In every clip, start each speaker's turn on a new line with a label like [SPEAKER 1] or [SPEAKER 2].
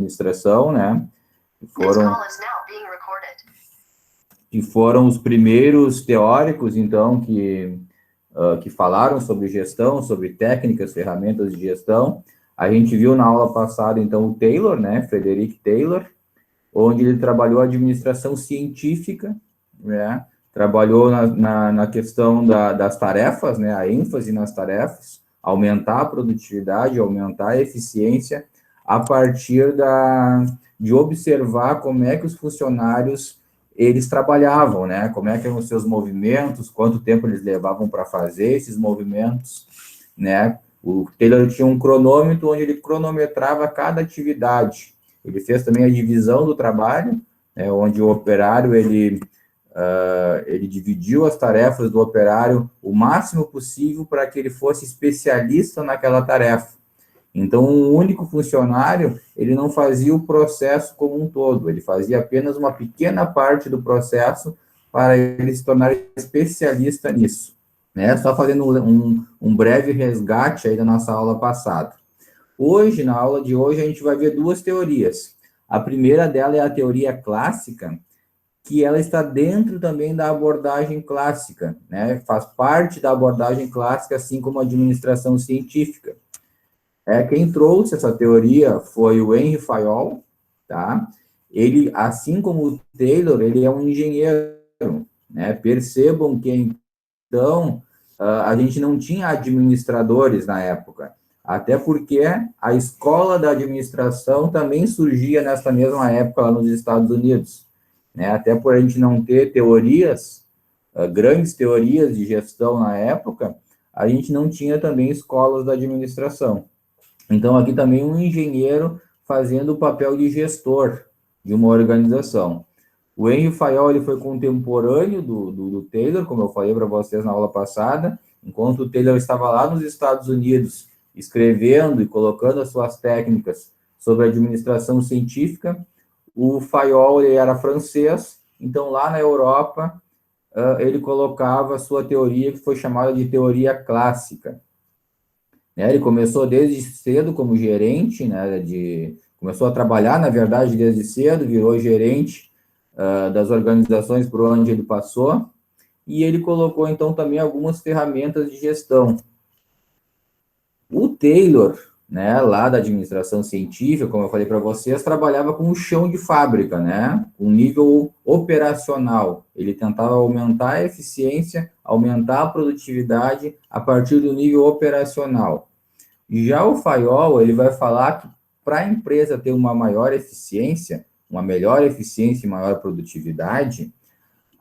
[SPEAKER 1] administração, né? Que foram os primeiros teóricos, então, que falaram sobre gestão, sobre técnicas, ferramentas de gestão. A gente viu na aula passada, então, o Taylor, né? Frederick Taylor, onde ele trabalhou a administração científica, né? Trabalhou na questão das tarefas, né? A ênfase nas tarefas, aumentar a produtividade, aumentar a eficiência, a partir de observar como é que os funcionários eles trabalhavam, né? Como é que eram os seus movimentos, quanto tempo eles levavam para fazer esses movimentos, né? O Taylor tinha um cronômetro onde ele cronometrava cada atividade. Ele fez também a divisão do trabalho, né, onde o operário ele dividiu as tarefas do operário o máximo possível para que ele fosse especialista naquela tarefa. Então, um único funcionário, ele não fazia o processo como um todo, ele fazia apenas uma pequena parte do processo para ele se tornar especialista nisso, né? Só fazendo um breve resgate aí da nossa aula passada. Hoje, na aula de hoje, a gente vai ver duas teorias. A primeira dela é a teoria clássica, que ela está dentro também da abordagem clássica, né? Faz parte da abordagem clássica, assim como a administração científica. Quem trouxe essa teoria foi o Henry Fayol, tá? Ele, assim como o Taylor, ele é um engenheiro, né? Percebam que, então, a gente não tinha administradores na época, até porque a escola da administração também surgia nessa mesma época lá nos Estados Unidos, né? Até por a gente não ter teorias, grandes teorias de gestão na época, a gente não tinha também escolas da administração. Então, aqui também um engenheiro fazendo o papel de gestor de uma organização. O Henry Fayol ele foi contemporâneo do Taylor, como eu falei para vocês na aula passada, enquanto o Taylor estava lá nos Estados Unidos, escrevendo e colocando as suas técnicas sobre administração científica, o Fayol ele era francês, então lá na Europa ele colocava a sua teoria, que foi chamada de teoria clássica. Ele começou desde cedo como gerente, né, começou a trabalhar, na verdade, desde cedo, virou gerente das organizações por onde ele passou, e ele colocou, então, também algumas ferramentas de gestão. O Taylor, né, lá da administração científica, como eu falei para vocês, trabalhava com o chão de fábrica, né, com nível operacional. Ele tentava aumentar a eficiência, aumentar a produtividade a partir do nível operacional. Já o Fayol, ele vai falar que para a empresa ter uma maior eficiência, uma melhor eficiência e maior produtividade,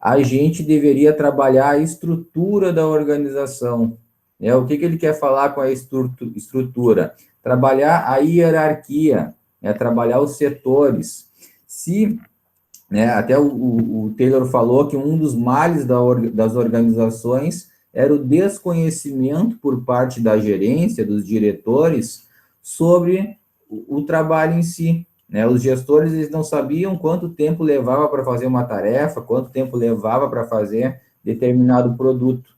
[SPEAKER 1] a gente deveria trabalhar a estrutura da organização. O que ele quer falar com a estrutura? Trabalhar a hierarquia, trabalhar os setores. Até o Taylor falou que um dos males das organizações era o desconhecimento por parte da gerência, dos diretores, sobre o trabalho em si. Os gestores eles não sabiam quanto tempo levava para fazer uma tarefa, quanto tempo levava para fazer determinado produto.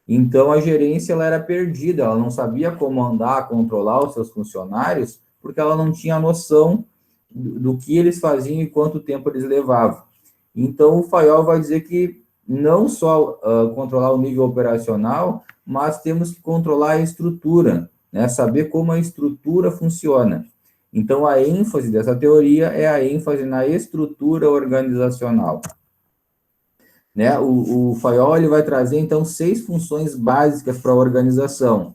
[SPEAKER 1] Então, a gerência ela era perdida, ela não sabia comandar, controlar os seus funcionários, porque ela não tinha noção do que eles faziam e quanto tempo eles levavam. Então, o Fayol vai dizer que não só controlar o nível operacional, mas temos que controlar a estrutura, saber como a estrutura funciona. Então, a ênfase dessa teoria é a ênfase na estrutura organizacional. O Fayol ele vai trazer, então, 6 funções básicas para a organização,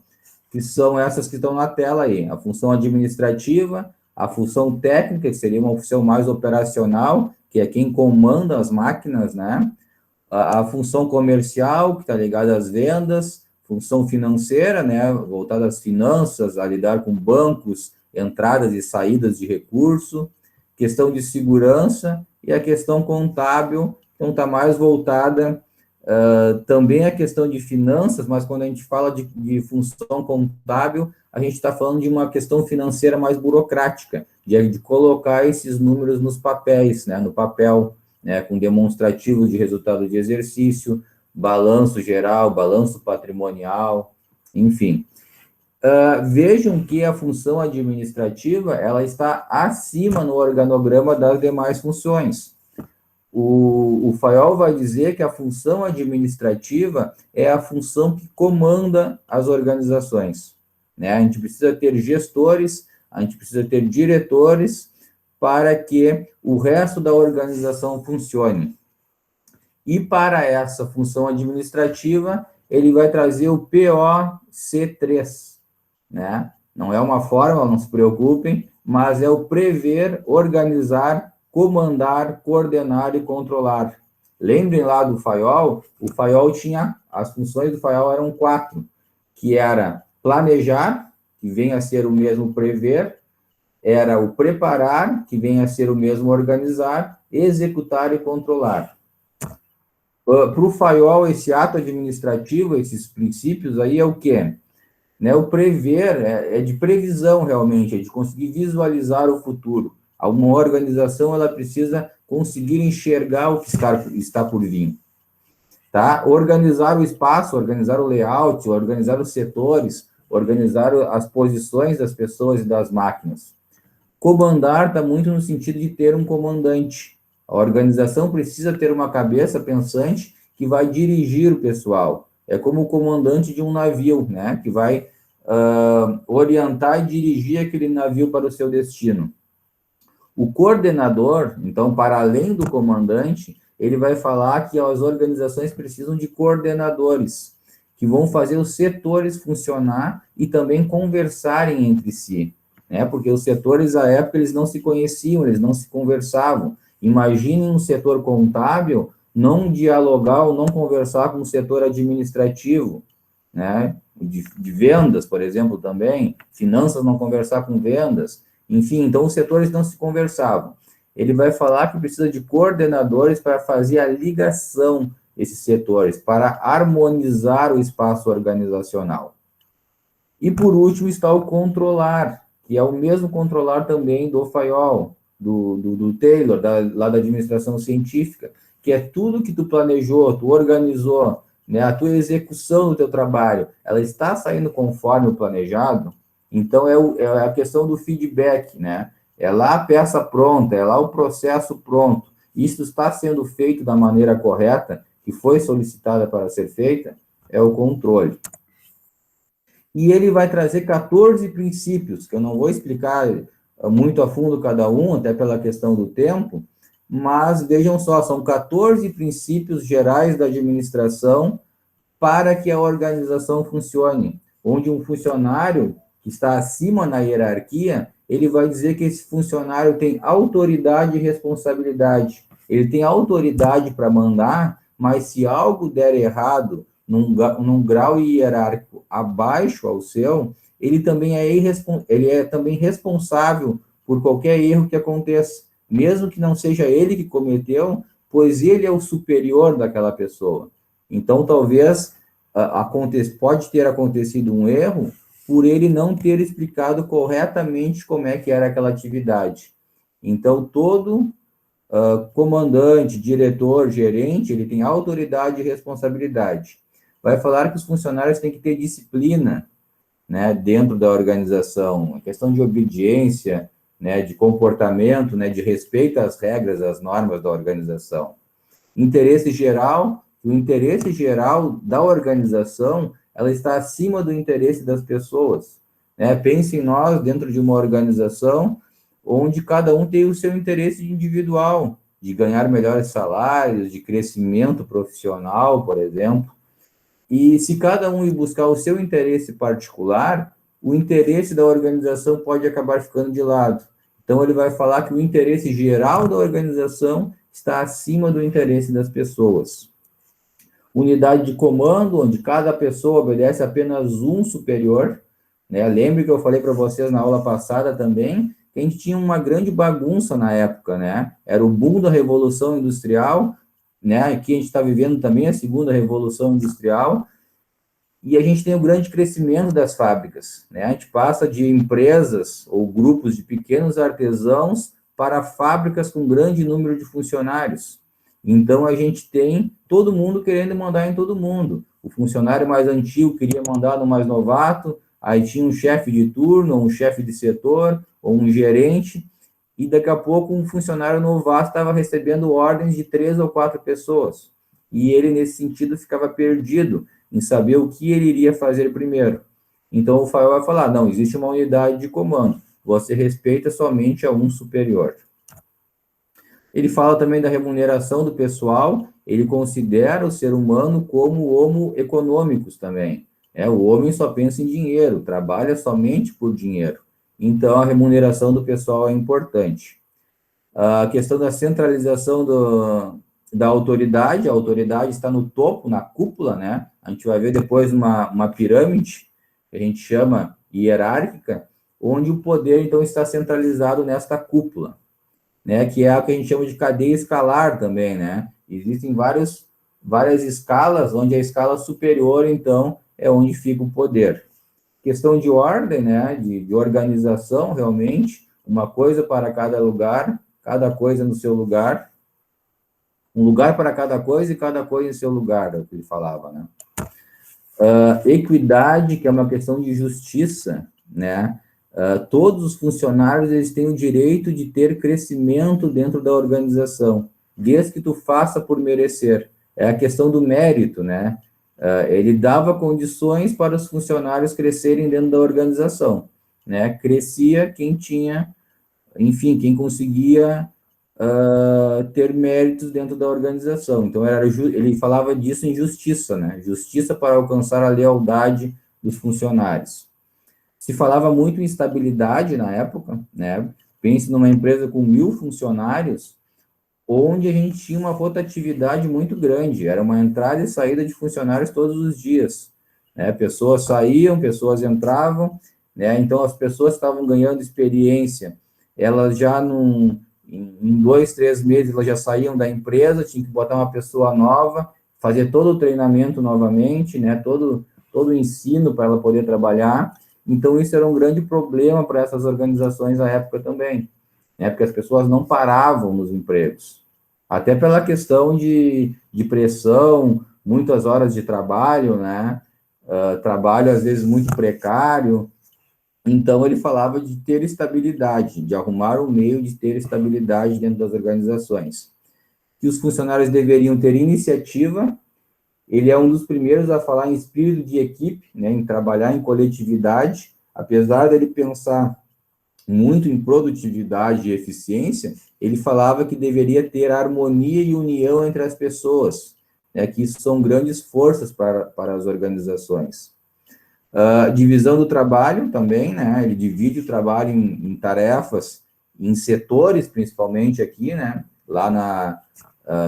[SPEAKER 1] que são essas que estão na tela aí. A função administrativa, a função técnica, que seria uma função mais operacional, que é quem comanda as máquinas, né? A função comercial, que está ligada às vendas, função financeira, né, voltada às finanças, a lidar com bancos, entradas e saídas de recurso, questão de segurança e a questão contábil, então está mais voltada também à questão de finanças, mas quando a gente fala de função contábil, a gente está falando de uma questão financeira mais burocrática, de colocar esses números nos papéis, no papel, com demonstrativos de resultado de exercício, balanço geral, balanço patrimonial, enfim. Vejam que a função administrativa ela está acima no organograma das demais funções. O Fayol vai dizer que a função administrativa é a função que comanda as organizações, né? A gente precisa ter gestores, a gente precisa ter diretores para que o resto da organização funcione. E para essa função administrativa, ele vai trazer o POC3, né? Não é uma fórmula, não se preocupem, mas é o prever, organizar, comandar, coordenar e controlar. Lembrem lá do Fayol, o Fayol tinha, as funções do Fayol eram 4, que era planejar, que vem a ser o mesmo prever, era o preparar, que vem a ser o mesmo organizar, executar e controlar. Para o Fayol, esse ato administrativo, esses princípios aí é o quê? Né, o prever é de previsão, realmente, é de conseguir visualizar o futuro. Uma organização, ela precisa conseguir enxergar o que está por vir. Tá? Organizar o espaço, organizar o layout, organizar os setores, organizar as posições das pessoas e das máquinas. Comandar está muito no sentido de ter um comandante. A organização precisa ter uma cabeça pensante que vai dirigir o pessoal. É como o comandante de um navio, né? Que vai orientar e dirigir aquele navio para o seu destino. O coordenador, então, para além do comandante, ele vai falar que as organizações precisam de coordenadores, que vão fazer os setores funcionar e também conversarem entre si, né? Porque os setores, à época, eles não se conheciam, eles não se conversavam. Imaginem um setor contábil não dialogar ou não conversar com o setor administrativo, né? De vendas, por exemplo, também, finanças não conversar com vendas, enfim, então os setores não se conversavam. Ele vai falar que precisa de coordenadores para fazer a ligação esses setores, para harmonizar o espaço organizacional. E por último está o controlar, que é o mesmo controlar também do Fayol, do Taylor, lá da administração científica, que é tudo que tu planejou, tu organizou, né, a tua execução do teu trabalho, ela está saindo conforme o planejado. Então, é a questão do feedback, né? É lá a peça pronta, é lá o processo pronto. Isso está sendo feito da maneira correta, que foi solicitada para ser feita, é o controle. E ele vai trazer 14 princípios, que eu não vou explicar muito a fundo cada um, até pela questão do tempo, mas vejam só, são 14 princípios gerais da administração para que a organização funcione, onde um funcionário que está acima na hierarquia, ele vai dizer que esse funcionário tem autoridade e responsabilidade. Ele tem autoridade para mandar, mas se algo der errado num grau hierárquico abaixo ao seu, ele também é também responsável por qualquer erro que aconteça, mesmo que não seja ele que cometeu, pois ele é o superior daquela pessoa. Então, talvez pode ter acontecido um erro por ele não ter explicado corretamente como é que era aquela atividade. Então, todo comandante, diretor, gerente, ele tem autoridade e responsabilidade. Vai falar que os funcionários têm que ter disciplina, né, dentro da organização, a questão de obediência, né, de comportamento, né, de respeito às regras, às normas da organização. Interesse geral, o interesse geral da organização, ela está acima do interesse das pessoas, né? Pense em nós dentro de uma organização onde cada um tem o seu interesse individual, de ganhar melhores salários, de crescimento profissional, por exemplo. E se cada um ir buscar o seu interesse particular, o interesse da organização pode acabar ficando de lado. Então, ele vai falar que o interesse geral da organização está acima do interesse das pessoas. Unidade de comando, onde cada pessoa obedece apenas um superior, né? Lembre que eu falei para vocês na aula passada também, que a gente tinha uma grande bagunça na época, né? Era o boom da Revolução Industrial, né? Aqui a gente está vivendo também a segunda Revolução Industrial, e a gente tem o grande crescimento das fábricas, né? A gente passa de empresas ou grupos de pequenos artesãos para fábricas com grande número de funcionários. Então, a gente tem todo mundo querendo mandar em todo mundo. O funcionário mais antigo queria mandar no mais novato, aí tinha um chefe de turno, um chefe de setor, ou um gerente, e daqui a pouco um funcionário novato estava recebendo ordens de 3 ou 4 pessoas, e ele, nesse sentido, ficava perdido em saber o que ele iria fazer primeiro. Então, o Fael vai falar, não, existe uma unidade de comando, você respeita somente a um superior. Ele fala também da remuneração do pessoal, ele considera o ser humano como homo econômicos também. O homem só pensa em dinheiro, trabalha somente por dinheiro. Então, a remuneração do pessoal é importante. A questão da centralização da autoridade, a autoridade está no topo, na cúpula, né? A gente vai ver depois uma pirâmide, que a gente chama hierárquica, onde o poder, então, está centralizado nesta cúpula, né? Que é o que a gente chama de cadeia escalar também, né? Existem várias escalas, onde a escala superior, então, é onde fica o poder. Questão de ordem, né? De organização, realmente, uma coisa para cada lugar, cada coisa no seu lugar, um lugar para cada coisa e cada coisa em seu lugar, é o que ele falava, né? Equidade, que é uma questão de justiça, né? Todos os funcionários, eles têm o direito de ter crescimento dentro da organização, desde que tu faça por merecer. É a questão do mérito, né? Ele dava condições para os funcionários crescerem dentro da organização, né? Crescia quem tinha, enfim, quem conseguia ter méritos dentro da organização. Então, ele falava disso em justiça, né? Justiça para alcançar a lealdade dos funcionários. Se falava muito em estabilidade na época, né? Pense numa empresa com 1.000 funcionários, onde a gente tinha uma rotatividade muito grande, era uma entrada e saída de funcionários todos os dias, né? Pessoas saíam, pessoas entravam, né? Então, as pessoas estavam ganhando experiência, elas já em 2, 3 meses, elas já saíam da empresa, tinha que botar uma pessoa nova, fazer todo o treinamento novamente, né? Todo o ensino para ela poder trabalhar. Então, isso era um grande problema para essas organizações à época também, né? Porque as pessoas não paravam nos empregos, até pela questão de pressão, muitas horas de trabalho, né? Trabalho, às vezes, muito precário. Então, ele falava de ter estabilidade, de arrumar um meio de ter estabilidade dentro das organizações. Que os funcionários deveriam ter iniciativa. Ele é um dos primeiros a falar em espírito de equipe, né, em trabalhar em coletividade, apesar dele pensar muito em produtividade e eficiência, ele falava que deveria ter harmonia e união entre as pessoas, né, que isso são grandes forças para as organizações. Divisão do trabalho também, né, ele divide o trabalho em tarefas, em setores, principalmente aqui, né, lá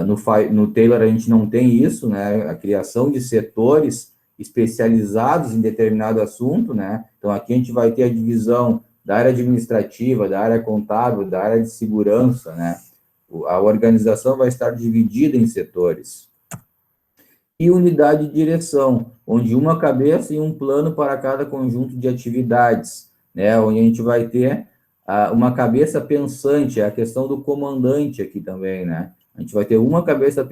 [SPEAKER 1] no Taylor a gente não tem isso, né, a criação de setores especializados em determinado assunto, né, então aqui a gente vai ter a divisão da área administrativa, da área contábil, da área de segurança, né, a organização vai estar dividida em setores. E unidade de direção, onde uma cabeça e um plano para cada conjunto de atividades, né, onde a gente vai ter uma cabeça pensante, é a questão do comandante aqui também, né, a gente vai ter uma cabeça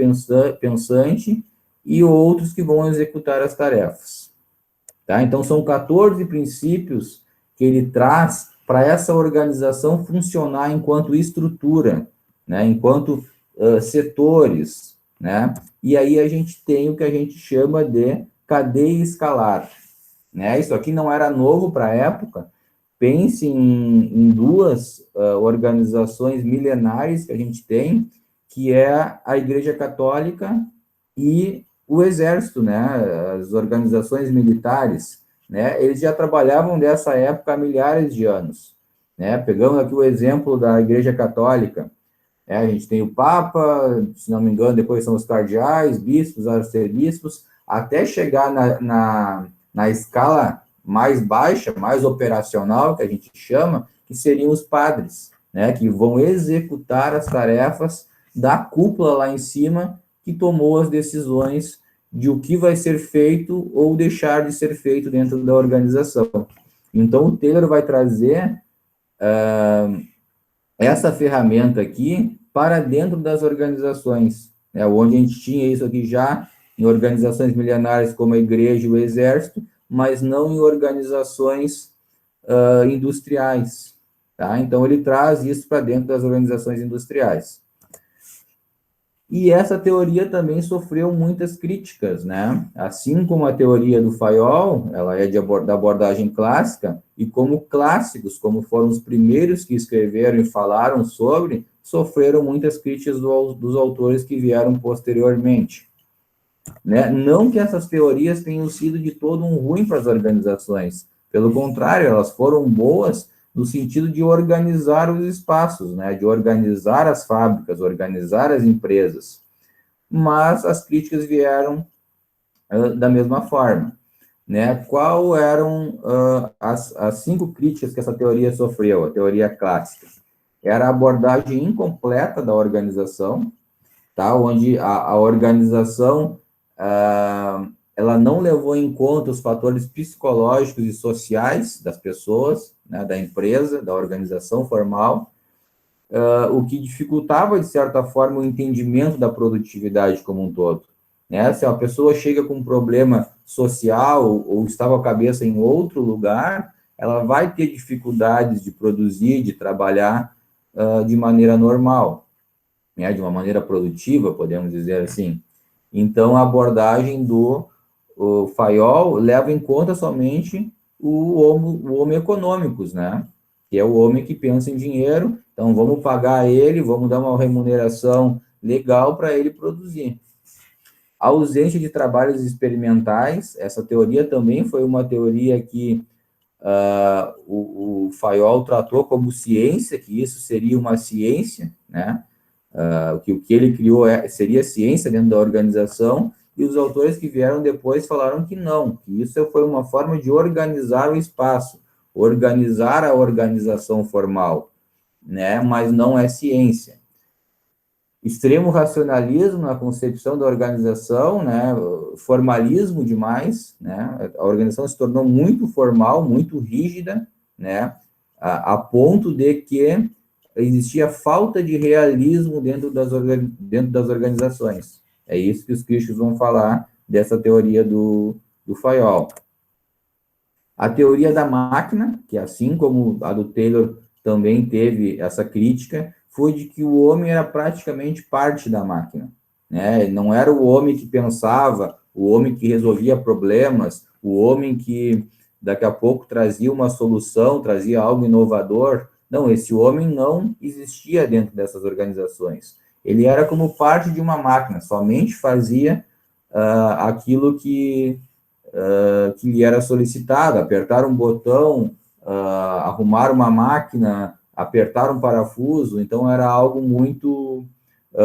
[SPEAKER 1] pensante e outros que vão executar as tarefas, tá? Então, são 14 princípios que ele traz para essa organização funcionar enquanto estrutura, né, enquanto setores, né? E aí a gente tem o que a gente chama de cadeia escalar, né? Isso aqui não era novo para a época. Pense em duas organizações milenares que a gente tem, que é a Igreja Católica e o Exército, né? As organizações militares, né? Eles já trabalhavam dessa época há milhares de anos, né? Pegamos aqui o exemplo da Igreja Católica. A gente tem o Papa, se não me engano, depois são os cardeais, bispos, arcebispos, até chegar na escala mais baixa, mais operacional, que a gente chama, que seriam os padres, né, que vão executar as tarefas da cúpula lá em cima, que tomou as decisões de o que vai ser feito ou deixar de ser feito dentro da organização. Então, o Taylor vai trazer essa ferramenta aqui para dentro das organizações, né, onde a gente tinha isso aqui já em organizações milenares como a igreja e o exército, mas não em organizações industriais, tá? Então, ele traz isso para dentro das organizações industriais. E essa teoria também sofreu muitas críticas, né? Assim como a teoria do Fayol, ela é da abordagem clássica, e como clássicos, como foram os primeiros que escreveram e falaram sobre, sofreram muitas críticas dos autores que vieram posteriormente. Né? Não que essas teorias tenham sido de todo um ruim para as organizações, pelo contrário, elas foram boas no sentido de organizar os espaços, né? De organizar as fábricas, organizar as empresas. Mas as críticas vieram da mesma forma. Né? Qual eram as 5 críticas que essa teoria sofreu, a teoria clássica? Era a abordagem incompleta da organização, tá? Onde a organização ela não levou em conta os fatores psicológicos e sociais das pessoas, né, da empresa, da organização formal, o que dificultava, de certa forma, o entendimento da produtividade como um todo. Né? Se uma pessoa chega com um problema social ou está com a cabeça em outro lugar, ela vai ter dificuldades de produzir, de trabalhar de maneira normal, né? De uma maneira produtiva, podemos dizer assim. Então, a abordagem do Fayol leva em conta somente o homo econômicos, né? Que é o homem que pensa em dinheiro, então vamos pagar ele, vamos dar uma remuneração legal para ele produzir. A ausência de trabalhos experimentais, essa teoria também foi uma teoria que o Fayol tratou como ciência, que isso seria uma ciência, né? Que o que ele criou seria ciência dentro da organização, e os autores que vieram depois falaram que não, que isso foi uma forma de organizar o espaço, organizar a organização formal, né? Mas não é ciência. Extremo racionalismo na concepção da organização, né? Formalismo demais, né? A organização se tornou muito formal, muito rígida, né? A ponto de que existia falta de realismo dentro das organizações. É isso que os críticos vão falar dessa teoria do Fayol. A teoria da máquina, que assim como a do Taylor também teve essa crítica, foi de que o homem era praticamente parte da máquina. Né? Não era o homem que pensava, o homem que resolvia problemas, o homem que daqui a pouco trazia uma solução, trazia algo inovador. Não, esse homem não existia dentro dessas organizações. Ele era como parte de uma máquina, somente fazia aquilo que lhe era solicitado, apertar um botão, arrumar uma máquina, apertar um parafuso, então era algo muito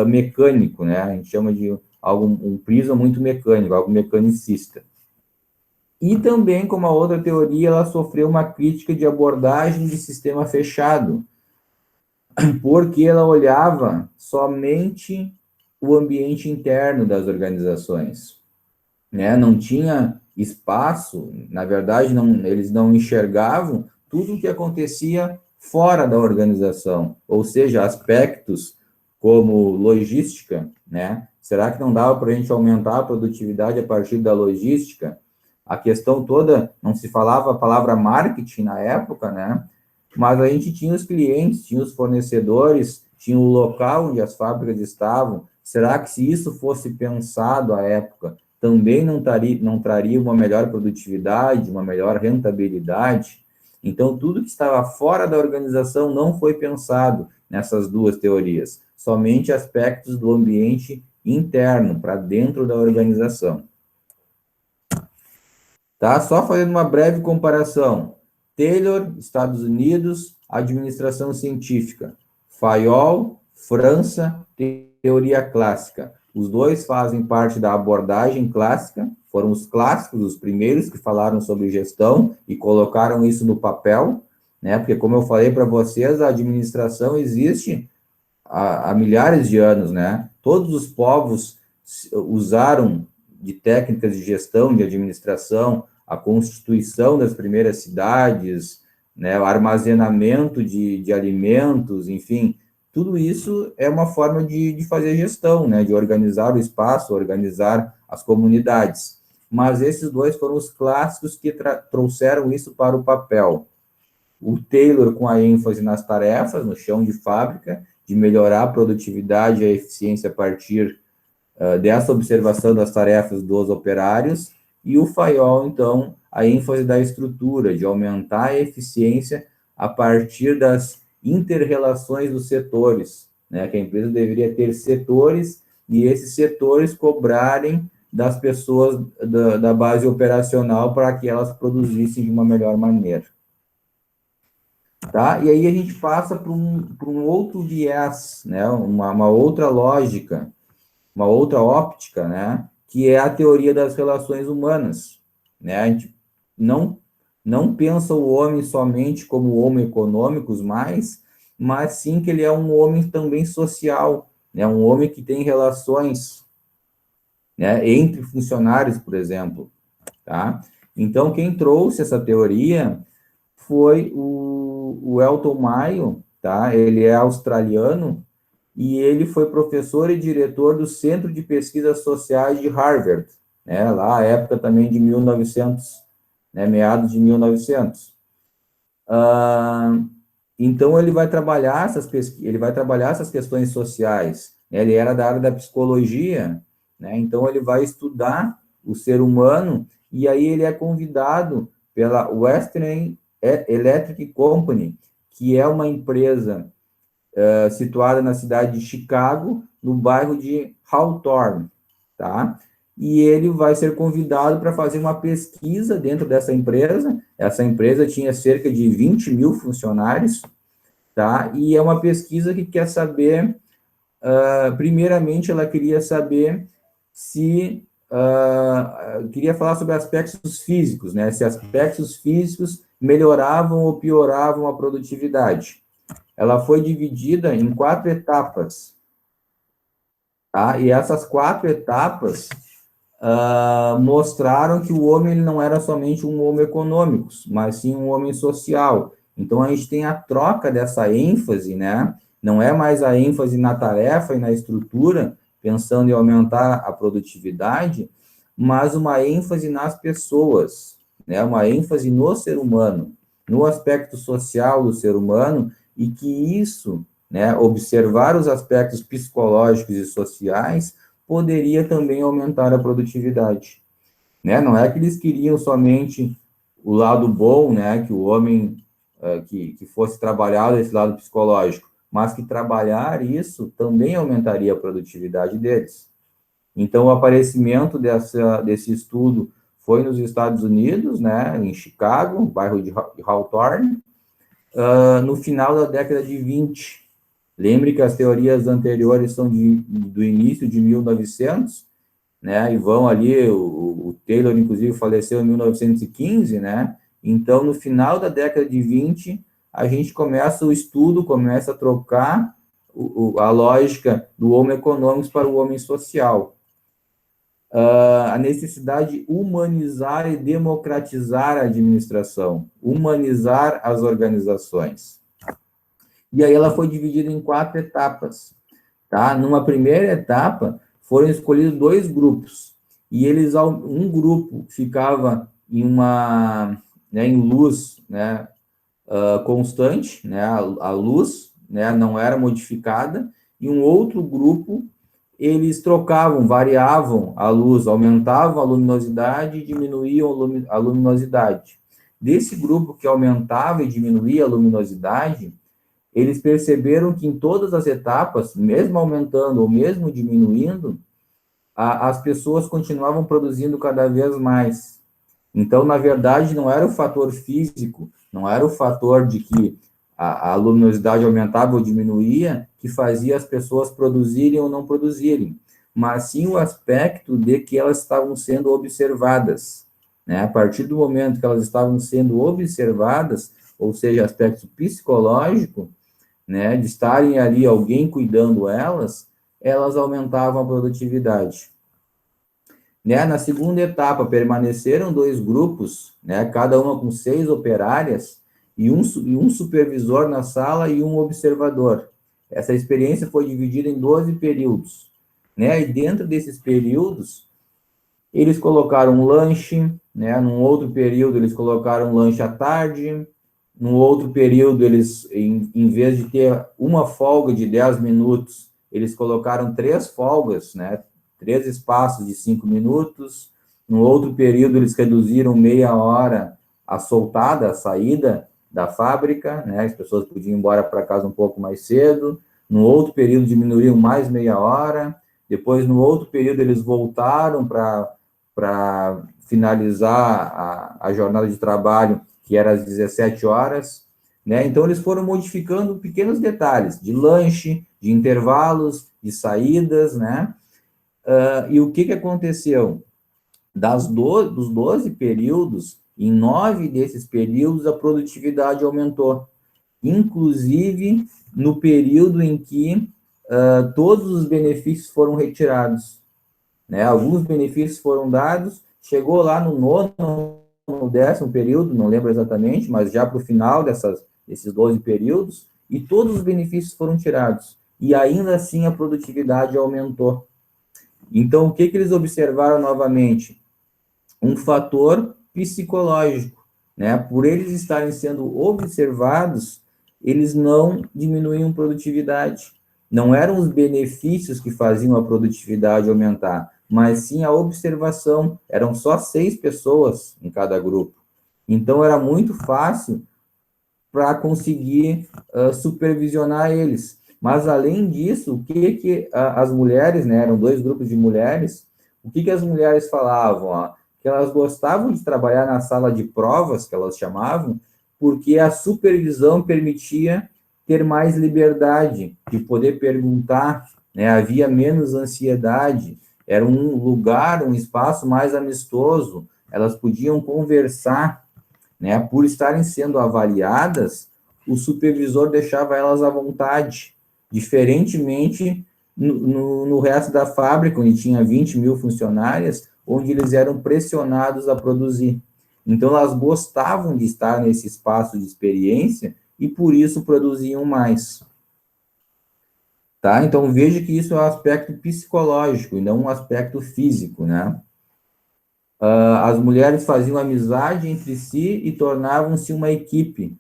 [SPEAKER 1] mecânico, né? A gente chama de um prisma muito mecânico, algo mecanicista. E também, como a outra teoria, ela sofreu uma crítica de abordagem de sistema fechado, porque ela olhava somente o ambiente interno das organizações, né? Não tinha espaço, na verdade, eles não enxergavam tudo o que acontecia fora da organização, ou seja, aspectos como logística, né? Será que não dava para a gente aumentar a produtividade a partir da logística? A questão toda, não se falava a palavra marketing na época, né? Mas a gente tinha os clientes, tinha os fornecedores, tinha o local onde as fábricas estavam. Será que se isso fosse pensado à época, também não traria uma melhor produtividade, uma melhor rentabilidade? Então, tudo que estava fora da organização não foi pensado nessas duas teorias, somente aspectos do ambiente interno, para dentro da organização. Tá? Só fazendo uma breve comparação. Taylor, Estados Unidos, administração científica. Fayol, França, teoria clássica. Os dois fazem parte da abordagem clássica, foram os clássicos, os primeiros que falaram sobre gestão e colocaram isso no papel, né? Porque, como eu falei para vocês, a administração existe há milhares de anos, né? Todos os povos usaram de técnicas de gestão, de administração, a constituição das primeiras cidades, né, o armazenamento de alimentos, enfim, tudo isso é uma forma de fazer gestão, né, de organizar o espaço, organizar as comunidades. mas esses dois foram os clássicos que trouxeram isso para o papel. O Taylor com a ênfase nas tarefas, no chão de fábrica, de melhorar a produtividade e a eficiência a partir dessa observação das tarefas dos operários, e o Fayol, então, a ênfase da estrutura, de aumentar a eficiência a partir das inter-relações dos setores, né, que a empresa deveria ter setores, e esses setores cobrarem das pessoas da base operacional para que elas produzissem de uma melhor maneira. Tá? E aí a gente passa para um outro viés, né, uma outra lógica, uma outra óptica, né, que é a teoria das relações humanas, né? A gente não pensa o homem somente como homo econômicos mas sim que ele é um homem também social, né? Um homem que tem relações, né, entre funcionários, por exemplo, tá? Então, quem trouxe essa teoria foi o Elton Mayo, tá? Ele é australiano, e ele foi professor e diretor do Centro de Pesquisas Sociais de Harvard, né, lá à época também de 1900, né, meados de 1900. Então, ele vai trabalhar essas questões sociais, né, ele era da área da psicologia, né, então ele vai estudar o ser humano, e aí ele é convidado pela Western Electric Company, que é uma empresa situada na cidade de Chicago, no bairro de Hawthorne, tá? E ele vai ser convidado para fazer uma pesquisa dentro dessa empresa. Essa empresa tinha cerca de 20 mil funcionários, tá? E é uma pesquisa que quer saber, primeiramente, ela queria saber se queria falar sobre aspectos físicos, né? Se aspectos físicos melhoravam ou pioravam a produtividade. Ela foi dividida em 4 etapas, tá? E essas 4 etapas mostraram que o homem ele não era somente um homem econômico, mas sim um homem social. Então, a gente tem a troca dessa ênfase, né? Não é mais a ênfase na tarefa e na estrutura, pensando em aumentar a produtividade, mas uma ênfase nas pessoas, né? Uma ênfase no ser humano, no aspecto social do ser humano, e que isso, né, observar os aspectos psicológicos e sociais, poderia também aumentar a produtividade, né? Não é que eles queriam somente o lado bom, né, que o homem que fosse trabalhado esse lado psicológico, mas que trabalhar isso também aumentaria a produtividade deles. Então, o aparecimento desse estudo foi nos Estados Unidos, né, em Chicago, bairro de Hawthorne, no final da década de 20. Lembre que as teorias anteriores são do início de 1900, né, e vão ali, o Taylor, inclusive, faleceu em 1915, né, então, no final da década de 20, a gente começa o estudo, começa a trocar a lógica do homem econômico para o homem social. A necessidade de humanizar e democratizar a administração, humanizar as organizações. E aí ela foi dividida em 4 etapas, tá? Numa primeira etapa, foram escolhidos 2 grupos, e um grupo ficava em luz, né, constante, né, a luz, né, não era modificada, e um outro grupo, eles trocavam, variavam a luz, aumentavam a luminosidade e diminuíam a luminosidade. Desse grupo que aumentava e diminuía a luminosidade, eles perceberam que em todas as etapas, mesmo aumentando ou mesmo diminuindo, as pessoas continuavam produzindo cada vez mais. Então, na verdade, não era o fator físico, não era o fator de que a luminosidade aumentava ou diminuía que fazia as pessoas produzirem ou não produzirem, mas sim o aspecto de que elas estavam sendo observadas, né? A partir do momento que elas estavam sendo observadas, ou seja, aspecto psicológico, né, de estarem ali alguém cuidando elas aumentavam a produtividade. Né, na segunda etapa, permaneceram 2 grupos, né, cada uma com 6 operárias, e um supervisor na sala e um observador. Essa experiência foi dividida em 12 períodos. Né, e dentro desses períodos, Eles colocaram um lanche, né? Num outro período, eles colocaram um lanche à tarde. Num outro período, eles, em vez de ter uma folga de 10 minutos, eles colocaram 3 folgas, né? 3 espaços de 5 minutos. No outro período, eles reduziram meia hora a soltada, a saída da fábrica, né? As pessoas podiam ir embora para casa um pouco mais cedo. No outro período, diminuíram mais meia hora. Depois, no outro período, eles voltaram para finalizar a jornada de trabalho, que era às 17 horas, né? Então, eles foram modificando pequenos detalhes de lanche, de intervalos, de saídas, né? E o que aconteceu? Dos 12 períodos, em 9 desses períodos, a produtividade aumentou. Inclusive, no período em que todos os benefícios foram retirados, né? Alguns benefícios foram dados, chegou lá no nono, no 10º período, não lembro exatamente, mas já para o final desses 12 períodos, e todos os benefícios foram tirados. E ainda assim a produtividade aumentou. Então, o que eles observaram novamente? Um fator psicológico, né? Por eles estarem sendo observados, eles não diminuíam produtividade. Não eram os benefícios que faziam a produtividade aumentar, mas sim a observação. Eram só 6 pessoas em cada grupo. Então, era muito fácil para conseguir supervisionar eles. Mas, além disso, o que as mulheres, né, eram 2 grupos de mulheres, o que as mulheres falavam? Ó, que elas gostavam de trabalhar na sala de provas, que elas chamavam, porque a supervisão permitia ter mais liberdade de poder perguntar, né, havia menos ansiedade, era um lugar, um espaço mais amistoso, elas podiam conversar, né? Por estarem sendo avaliadas, o supervisor deixava elas à vontade, diferentemente no resto da fábrica, onde tinha 20 mil funcionárias, onde eles eram pressionados a produzir. Então, elas gostavam de estar nesse espaço de experiência e, por isso, produziam mais. Tá? Então, veja que isso é um aspecto psicológico e não um aspecto físico, né? As mulheres faziam amizade entre si e tornavam-se uma equipe.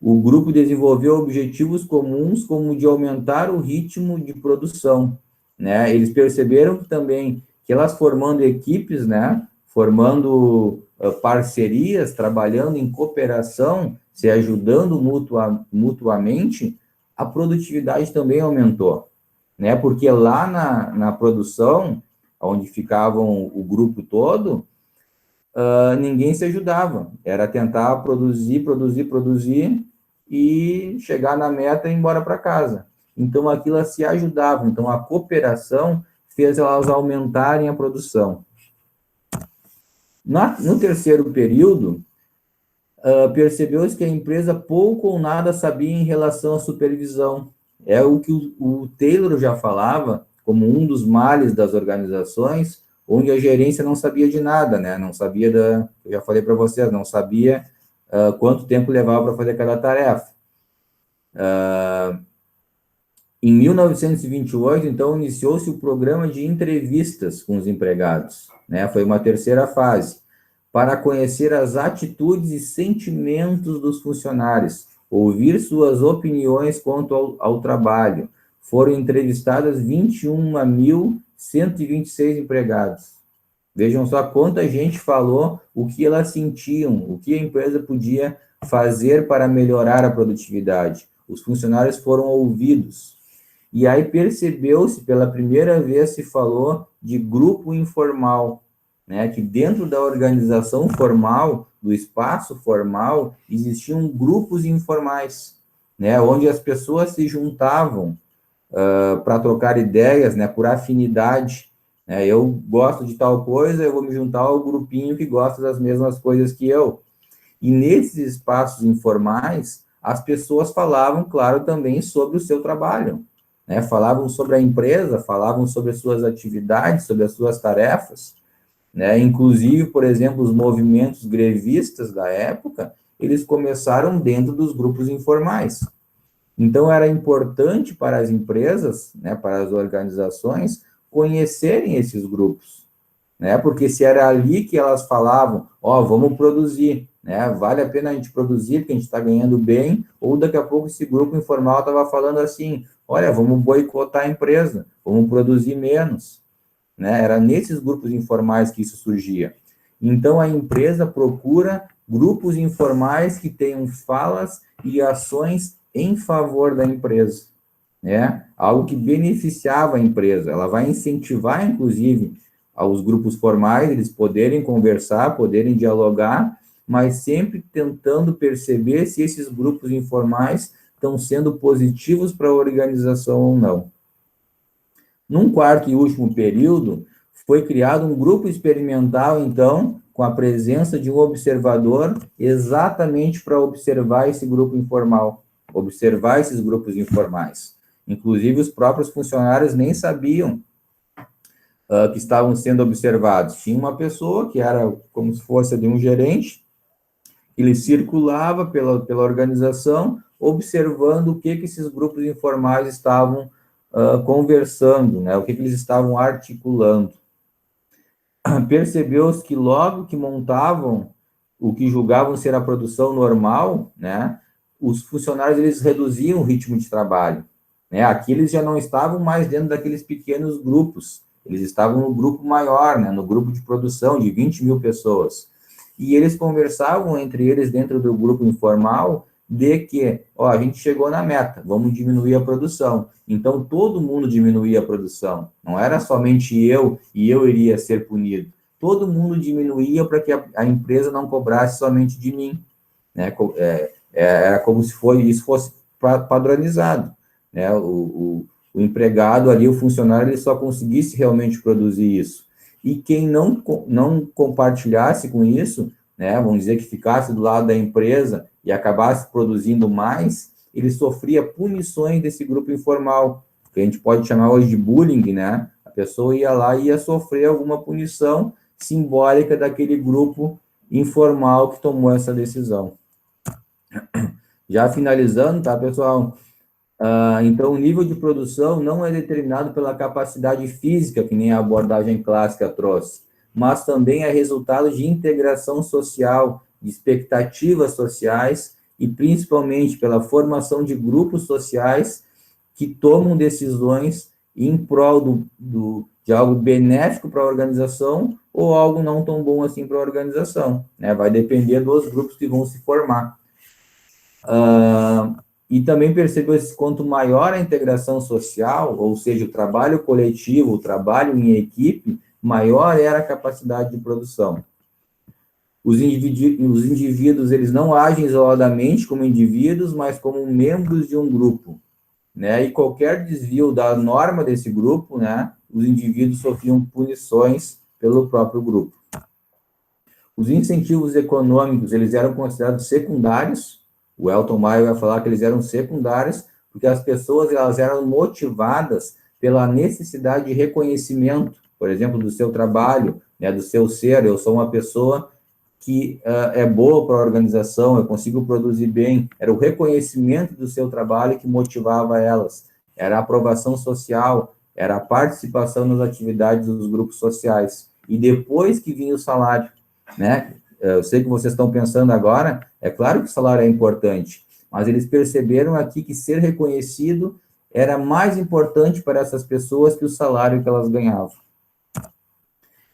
[SPEAKER 1] O grupo desenvolveu objetivos comuns, como o de aumentar o ritmo de produção, né? Eles perceberam também que elas formando equipes, né? Formando parcerias, trabalhando em cooperação, se ajudando mutuamente, a produtividade também aumentou, né? Porque lá na produção, onde ficavam o grupo todo, ninguém se ajudava. Era tentar produzir e chegar na meta e ir embora para casa. Então, aquilo se ajudava. Então, a cooperação fez elas aumentarem a produção. No terceiro período, percebeu-se que a empresa pouco ou nada sabia em relação à supervisão. É o que o Taylor já falava como um dos males das organizações, onde a gerência não sabia de nada, né? Não sabia eu já falei para vocês, não sabia quanto tempo levava para fazer cada tarefa. Em 1928, então, iniciou-se o programa de entrevistas com os empregados, né? Foi uma terceira fase, para conhecer as atitudes e sentimentos dos funcionários, ouvir suas opiniões quanto ao trabalho. Foram entrevistadas 21.126 empregados. Vejam só quanta gente falou o que elas sentiam, o que a empresa podia fazer para melhorar a produtividade. Os funcionários foram ouvidos. E aí percebeu-se, pela primeira vez se falou de grupo informal, né? Que dentro da organização formal, do espaço formal, existiam grupos informais, né? Onde as pessoas se juntavam para trocar ideias, né? Por afinidade. Né? Eu gosto de tal coisa, eu vou me juntar ao grupinho que gosta das mesmas coisas que eu. E nesses espaços informais, as pessoas falavam, claro, também sobre o seu trabalho, né? Falavam sobre a empresa, falavam sobre as suas atividades, sobre as suas tarefas, né? Inclusive, por exemplo, os movimentos grevistas da época, eles começaram dentro dos grupos informais. Então, era importante para as empresas, né, para as organizações, conhecerem esses grupos, né? Porque se era ali que elas falavam, ó, vamos produzir, né? Vale a pena a gente produzir, porque a gente está ganhando bem, ou daqui a pouco esse grupo informal estava falando assim, olha, vamos boicotar a empresa, vamos produzir menos, né? Era nesses grupos informais que isso surgia. Então, a empresa procura grupos informais que tenham falas e ações em favor da empresa, né? Algo que beneficiava a empresa. Ela vai incentivar, inclusive, aos grupos formais, eles poderem conversar, poderem dialogar, mas sempre tentando perceber se esses grupos informais estão sendo positivos para a organização ou não. Num quarto e último período, foi criado um grupo experimental, então, com a presença de um observador, exatamente para observar esse grupo informal, observar esses grupos informais. Inclusive, os próprios funcionários nem sabiam que estavam sendo observados. Tinha uma pessoa que era como se fosse de um gerente, ele circulava pela organização, observando o que esses grupos informais estavam conversando, né? O que eles estavam articulando. Percebeu-se que logo que montavam o que julgavam ser a produção normal, né? Os funcionários eles reduziam o ritmo de trabalho, né? Aqui eles já não estavam mais dentro daqueles pequenos grupos, eles estavam no grupo maior, né? No grupo de produção de 20 mil pessoas. E eles conversavam entre eles dentro do grupo informal de que, ó, a gente chegou na meta, vamos diminuir a produção. Então, todo mundo diminuía a produção. Não era somente eu e eu iria ser punido. Todo mundo diminuía para que a empresa não cobrasse somente de mim, né? Era como se isso fosse padronizado, né? O empregado ali, o funcionário, ele só conseguisse realmente produzir isso. E quem não compartilhasse com isso, né, vamos dizer que ficasse do lado da empresa e acabasse produzindo mais, ele sofria punições desse grupo informal, que a gente pode chamar hoje de bullying, né? A pessoa ia lá e ia sofrer alguma punição simbólica daquele grupo informal que tomou essa decisão. Já finalizando, tá, pessoal? Então, o nível de produção não é determinado pela capacidade física, que nem a abordagem clássica trouxe, mas também é resultado de integração social, de expectativas sociais e principalmente pela formação de grupos sociais que tomam decisões em prol de algo benéfico para a organização ou algo não tão bom assim para a organização, né? Vai depender dos grupos que vão se formar. E também percebeu-se que quanto maior a integração social, ou seja, o trabalho coletivo, o trabalho em equipe, maior era a capacidade de produção. Os indivíduos, eles não agem isoladamente como indivíduos, mas como membros de um grupo, né? E qualquer desvio da norma desse grupo, né, os indivíduos sofriam punições pelo próprio grupo. Os incentivos econômicos, eles eram considerados secundários. O Elton Maio vai falar que eles eram secundários, porque as pessoas elas eram motivadas pela necessidade de reconhecimento, por exemplo, do seu trabalho, né, do seu ser. Eu sou uma pessoa que é boa para a organização, eu consigo produzir bem. Era o reconhecimento do seu trabalho que motivava elas. Era a aprovação social, era a participação nas atividades dos grupos sociais. E depois que vinha o salário, né? Eu sei que vocês estão pensando agora, é claro que o salário é importante, mas eles perceberam aqui que ser reconhecido era mais importante para essas pessoas que o salário que elas ganhavam.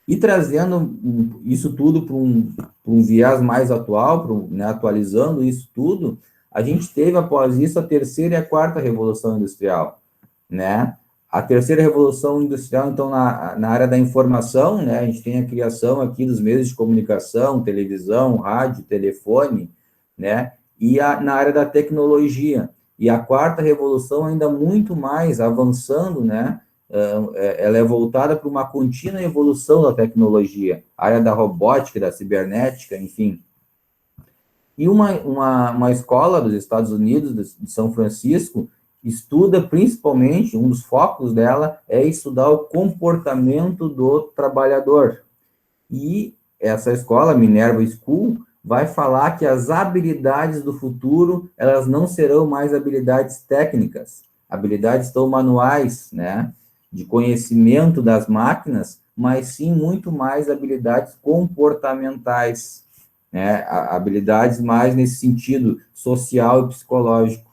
[SPEAKER 1] E trazendo isso tudo para um viés mais atual, né, atualizando isso tudo, a gente teve, após isso, a terceira e a quarta revolução industrial, né? A terceira revolução industrial, então, na área da informação, né, a gente tem a criação aqui dos meios de comunicação, televisão, rádio, telefone, né, e na área da tecnologia. E a quarta revolução ainda muito mais avançando, né, ela é voltada para uma contínua evolução da tecnologia, a área da robótica, da cibernética, enfim. E uma escola dos Estados Unidos, de São Francisco, estuda principalmente, um dos focos dela é estudar o comportamento do trabalhador. E essa escola, Minerva School, vai falar que as habilidades do futuro, elas não serão mais habilidades técnicas, habilidades tão manuais, né, de conhecimento das máquinas, mas sim muito mais habilidades comportamentais, né? Habilidades mais nesse sentido social e psicológico,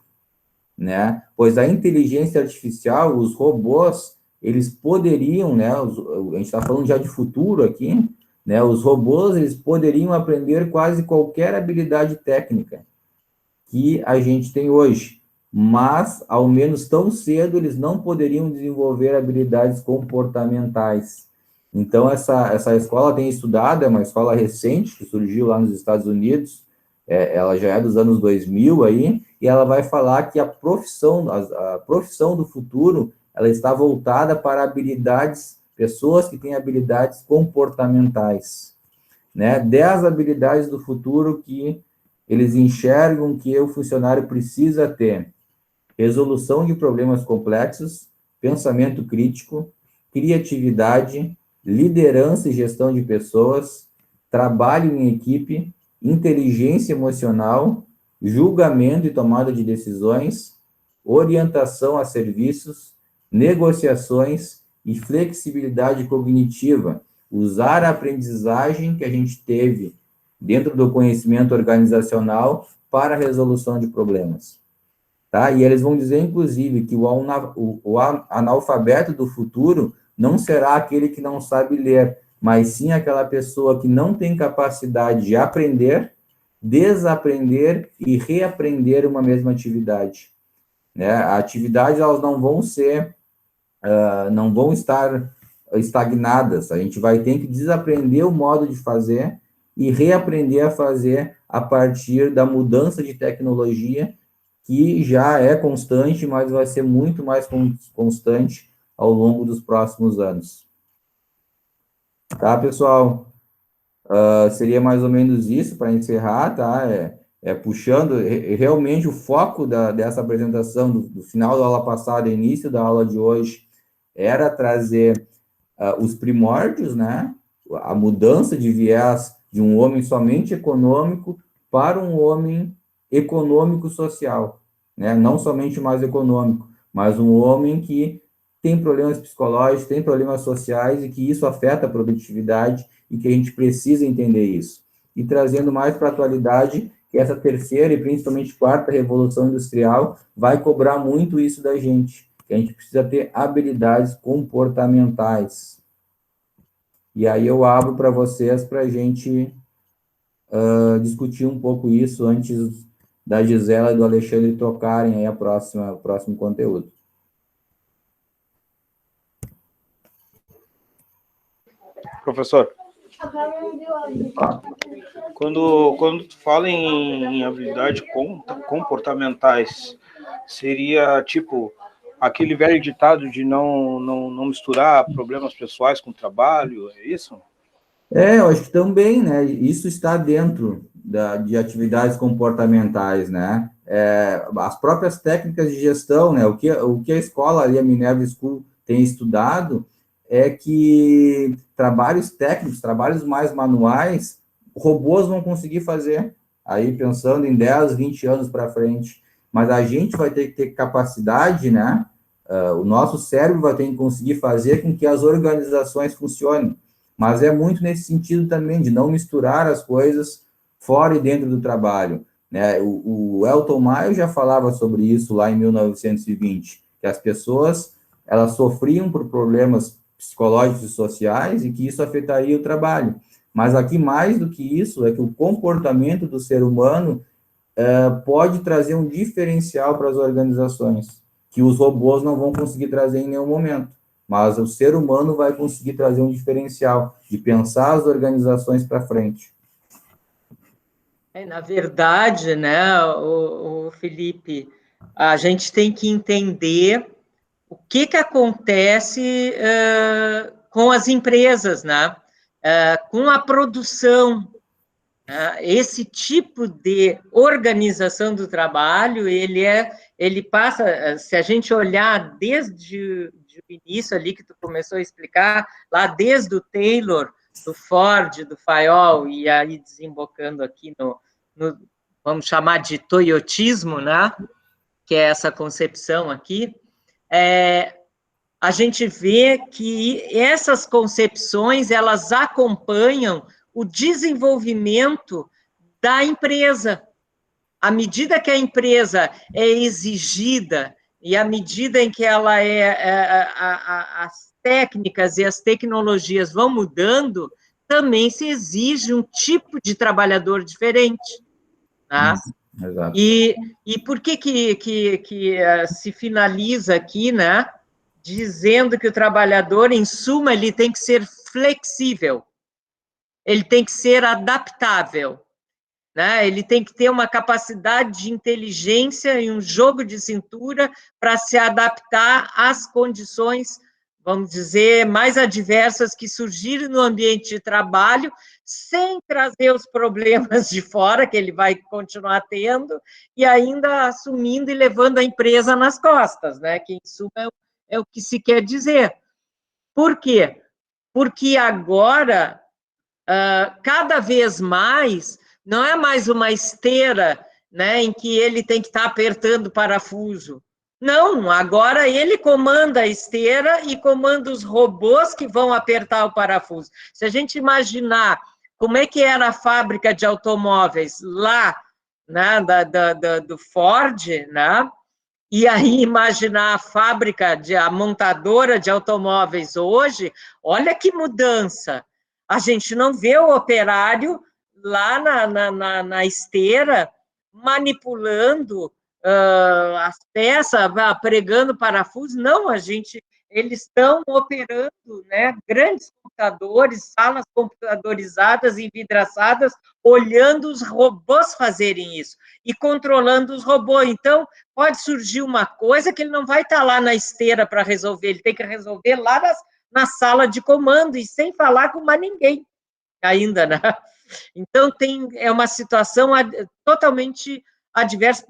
[SPEAKER 1] né? Pois a inteligência artificial, os robôs, eles poderiam, né? A gente está falando já de futuro aqui, né? Os robôs, eles poderiam aprender quase qualquer habilidade técnica que a gente tem hoje, mas, ao menos tão cedo, eles não poderiam desenvolver habilidades comportamentais. Então, essa escola tem estudado, é uma escola recente, que surgiu lá nos Estados Unidos, ela já é dos anos 2000 aí, e ela vai falar que a profissão do futuro, ela está voltada para habilidades, pessoas que têm habilidades comportamentais, né? 10 habilidades do futuro que eles enxergam que o funcionário precisa ter: resolução de problemas complexos, pensamento crítico, criatividade, liderança e gestão de pessoas, trabalho em equipe, inteligência emocional, julgamento e tomada de decisões, orientação a serviços, negociações e flexibilidade cognitiva. Usar a aprendizagem que a gente teve dentro do conhecimento organizacional para a resolução de problemas. Tá? E eles vão dizer, inclusive, que o analfabeto do futuro não será aquele que não sabe ler, mas sim aquela pessoa que não tem capacidade de aprender, desaprender e reaprender uma mesma atividade, né? Atividades, elas não vão ser, não vão estar estagnadas, a gente vai ter que desaprender o modo de fazer e reaprender a fazer a partir da mudança de tecnologia, que já é constante, mas vai ser muito mais constante ao longo dos próximos anos. Tá, pessoal? Seria mais ou menos isso para encerrar, tá? Puxando, realmente o foco dessa apresentação, do final da aula passada e início da aula de hoje, era trazer os primórdios, né? A mudança de viés de um homem somente econômico para um homem econômico-social, né? Não somente mais econômico, mas um homem que tem problemas psicológicos, tem problemas sociais e que isso afeta a produtividade e que a gente precisa entender isso. E trazendo mais para a atualidade, que essa terceira e principalmente quarta revolução industrial vai cobrar muito isso da gente, que a gente precisa ter habilidades comportamentais. E aí eu abro para vocês para a gente discutir um pouco isso antes da Gisela e do Alexandre tocarem aí o próximo conteúdo.
[SPEAKER 2] Professor, quando tu fala em habilidades comportamentais, seria tipo aquele velho ditado de não misturar problemas pessoais com trabalho, é isso?
[SPEAKER 1] Eu acho que também, né? Isso está dentro de atividades comportamentais, né? As próprias técnicas de gestão, né? O que a escola ali, a Minerva School, tem estudado é que trabalhos técnicos, trabalhos mais manuais, robôs vão conseguir fazer, aí pensando em 10, 20 anos para frente. Mas a gente vai ter que ter capacidade, né? O nosso cérebro vai ter que conseguir fazer com que as organizações funcionem. Mas é muito nesse sentido também, de não misturar as coisas fora e dentro do trabalho, né? O Elton Maio já falava sobre isso lá em 1920, que as pessoas, elas sofriam por problemas psicológicos e sociais e que isso afetaria o trabalho. Mas aqui, mais do que isso, é que o comportamento do ser humano pode trazer um diferencial para as organizações, que os robôs não vão conseguir trazer em nenhum momento. Mas o ser humano vai conseguir trazer um diferencial de pensar as organizações para frente.
[SPEAKER 3] Na verdade, né, o Felipe, a gente tem que entender o que acontece com as empresas, né, com a produção. Esse tipo de organização do trabalho, ele passa, se a gente olhar desde o início ali que tu começou a explicar, lá desde o Taylor, do Ford, do Fayol, e aí desembocando aqui no vamos chamar de toyotismo, né? Que é essa concepção aqui, a gente vê que essas concepções, elas acompanham o desenvolvimento da empresa. À medida que a empresa é exigida e à medida em que ela as técnicas e as tecnologias vão mudando, também se exige um tipo de trabalhador diferente, tá?
[SPEAKER 1] Exato.
[SPEAKER 3] E por que se finaliza aqui, né, dizendo que o trabalhador, em suma, ele tem que ser flexível, ele tem que ser adaptável, né? Ele tem que ter uma capacidade de inteligência e um jogo de cintura para se adaptar às condições, vamos dizer, mais adversas que surgirem no ambiente de trabalho, sem trazer os problemas de fora, que ele vai continuar tendo, e ainda assumindo e levando a empresa nas costas, né? Que, em suma, é o que se quer dizer. Por quê? Porque agora, cada vez mais, não é mais uma esteira, né, em que ele tem que estar apertando o parafuso. Não, agora ele comanda a esteira e comanda os robôs que vão apertar o parafuso. Se a gente imaginar como é que era a fábrica de automóveis lá, né, do Ford, né, e aí imaginar a fábrica, a montadora de automóveis hoje, olha que mudança. A gente não vê o operário lá na esteira manipulando as peças, pregando parafusos. Não, eles estão operando, né, grandes computadores, salas computadorizadas, envidraçadas, olhando os robôs fazerem isso e controlando os robôs. Então, pode surgir uma coisa que ele não vai estar lá na esteira para resolver, ele tem que resolver lá na sala de comando e sem falar com mais ninguém ainda, né? Então, é uma situação totalmente adversa,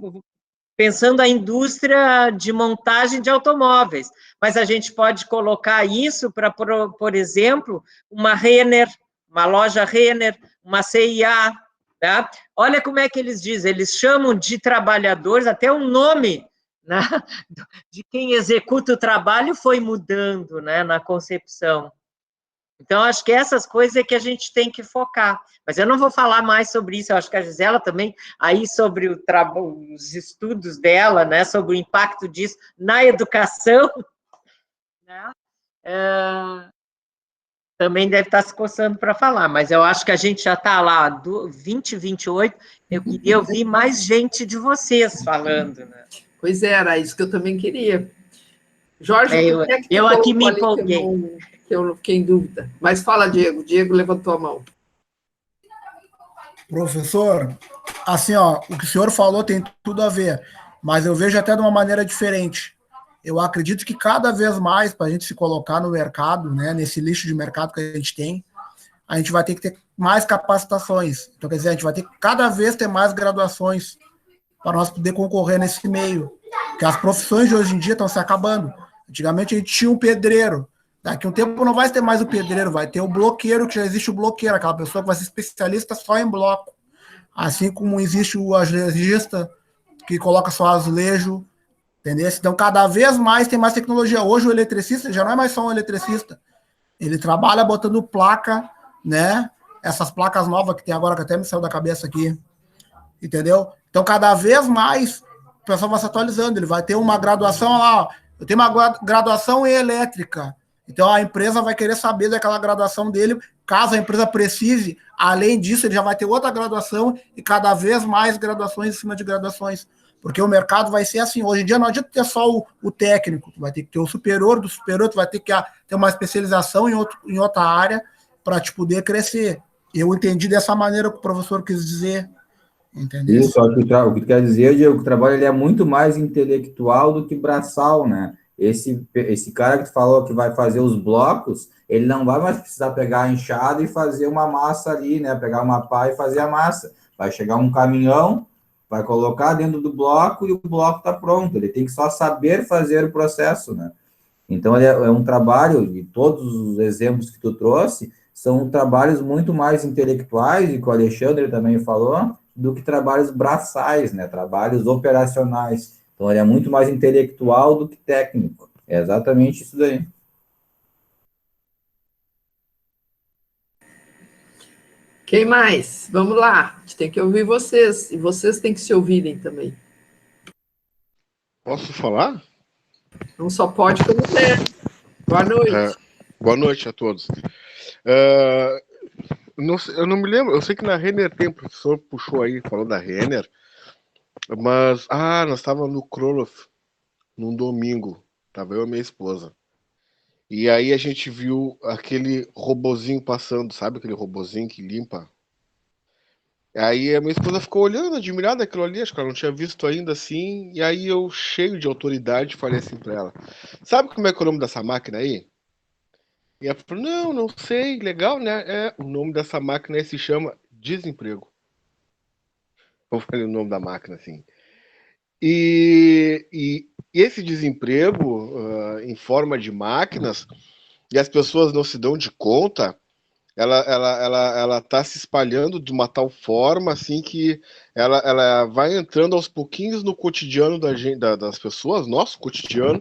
[SPEAKER 3] pensando a indústria de montagem de automóveis, mas a gente pode colocar isso para, por exemplo, uma Renner, uma loja Renner, uma CIA, tá? Olha como é que eles dizem, eles chamam de trabalhadores, até o nome, né, de quem executa o trabalho foi mudando, né, na concepção. Então, acho que essas coisas é que a gente tem que focar. Mas eu não vou falar mais sobre isso, eu acho que a Gisela também, aí sobre os estudos dela, né, sobre o impacto disso na educação, né, também deve estar se coçando para falar, mas eu acho que a gente já está lá, 2028, eu queria ouvir mais gente de vocês falando, né?
[SPEAKER 4] Pois é, era isso que eu também queria. Jorge, por que é que
[SPEAKER 3] eu aqui me empolguei.
[SPEAKER 4] Que eu fiquei em dúvida. Mas fala, Diego. Diego levantou a mão.
[SPEAKER 5] Professor, assim, ó, o que o senhor falou tem tudo a ver, mas eu vejo até de uma maneira diferente. Eu acredito que cada vez mais, para a gente se colocar no mercado, né, nesse lixo de mercado que a gente vai ter que ter mais capacitações. Então, quer dizer, a gente vai ter que cada vez ter mais graduações para nós poder concorrer nesse meio. Porque as profissões de hoje em dia estão se acabando. Antigamente a gente tinha um pedreiro. Daqui a um tempo não vai ter mais o pedreiro, vai ter o bloqueiro, que já existe o bloqueiro, aquela pessoa que vai ser especialista só em bloco. Assim como existe o azulejista, que coloca só azulejo, entendeu? Então, cada vez mais tem mais tecnologia. Hoje o eletricista já não é mais só um eletricista. Ele trabalha botando placa, né? Essas placas novas que tem agora, que até me saiu da cabeça aqui, entendeu? Então, cada vez mais o pessoal vai se atualizando. Ele vai ter uma graduação lá, ó. Eu tenho uma graduação em elétrica. Então, a empresa vai querer saber daquela graduação dele. Caso a empresa precise, além disso, ele já vai ter outra graduação e cada vez mais graduações em cima de graduações. Porque o mercado vai ser assim. Hoje em dia não adianta ter só o técnico. Tu vai ter que ter o superior, do superior tu vai ter que ter uma especialização em outra área para te poder crescer. Eu entendi dessa maneira que o professor quis dizer. Entendeu?
[SPEAKER 1] Isso, o que quer dizer, Diego, que o trabalho ele é muito mais intelectual do que braçal, né? Esse cara que tu falou que vai fazer os blocos, ele não vai mais precisar pegar a enxada e fazer uma massa ali, né? Pegar uma pá e fazer a massa. Vai chegar um caminhão, vai colocar dentro do bloco e o bloco está pronto. Ele tem que só saber fazer o processo, né? Então, ele é um trabalho, e todos os exemplos que tu trouxe, são trabalhos muito mais intelectuais, e que o Alexandre também falou, do que trabalhos braçais, né? Trabalhos operacionais. Então, ele é muito mais intelectual do que técnico. É exatamente isso daí.
[SPEAKER 4] Quem mais? Vamos lá. A gente tem que ouvir vocês. E vocês têm que se ouvirem também.
[SPEAKER 6] Posso falar?
[SPEAKER 4] Não só pode como deve. Boa noite.
[SPEAKER 6] Boa noite a todos. Eu não me lembro, eu sei que na Renner tem, o professor puxou aí, falou da Renner, mas, nós estávamos no Kroloff, num domingo, tava eu e minha esposa. E aí a gente viu aquele robozinho passando, sabe aquele robozinho que limpa? Aí a minha esposa ficou olhando, admirada aquilo ali, acho que ela não tinha visto ainda assim, e aí eu, cheio de autoridade, falei assim pra ela, sabe como é que é o nome dessa máquina aí? E ela falou, não sei, legal, né? O nome dessa máquina aí se chama desemprego. Eu falei o nome da máquina, assim. E esse desemprego, em forma de máquinas, e as pessoas não se dão de conta, ela tá se espalhando de uma tal forma, assim, que ela vai entrando aos pouquinhos no cotidiano das pessoas, nosso cotidiano,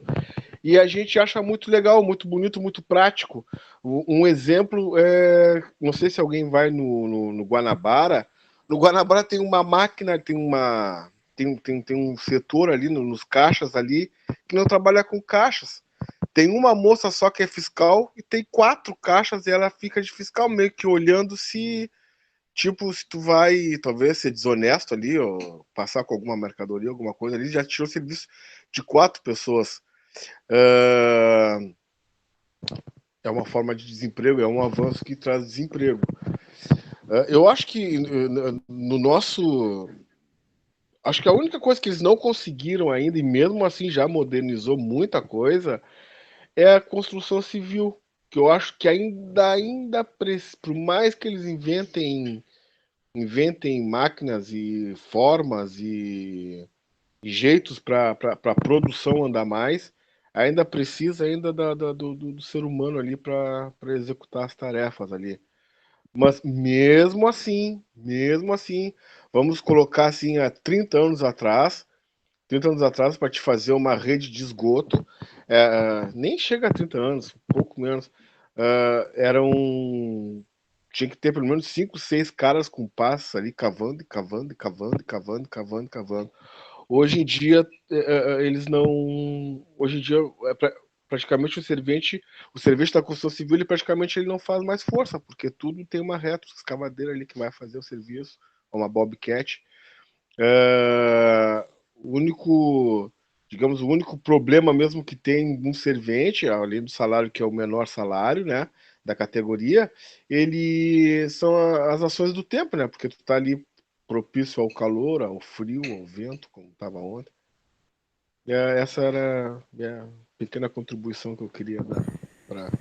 [SPEAKER 6] e a gente acha muito legal, muito bonito, muito prático. Um exemplo não sei se alguém vai no Guanabara. No Guanabara tem uma máquina, tem um setor ali nos caixas ali que não trabalha com caixas. Tem uma moça só que é fiscal e tem 4 caixas e ela fica de fiscal meio que olhando se tu vai talvez ser desonesto ali ou passar com alguma mercadoria, alguma coisa ali, já tirou serviço de 4 pessoas. É uma forma de desemprego, é um avanço que traz desemprego. Eu acho que no nosso... Acho que a única coisa que eles não conseguiram ainda, e mesmo assim já modernizou muita coisa, é a construção civil. Que eu acho que ainda por mais que eles inventem máquinas e formas e jeitos para a produção andar mais, ainda precisa ainda do ser humano ali para executar as tarefas ali. Mas mesmo assim, vamos colocar assim há 30 anos atrás, para te fazer uma rede de esgoto, nem chega a 30 anos, um pouco menos, tinha que ter pelo menos 5, 6 caras com pás ali cavando. Hoje em dia, eles não. Hoje em dia, praticamente o servente da construção civil, praticamente ele não faz mais força, porque tudo tem uma retro escavadeira ali que vai fazer o serviço, uma Bobcat. O único problema mesmo que tem um servente, além do salário, que é o menor salário, né, da categoria, são as ações do tempo, né, porque tu tá ali propício ao calor, ao frio, ao vento, como estava ontem. Essa era a minha pequena contribuição que eu queria dar para...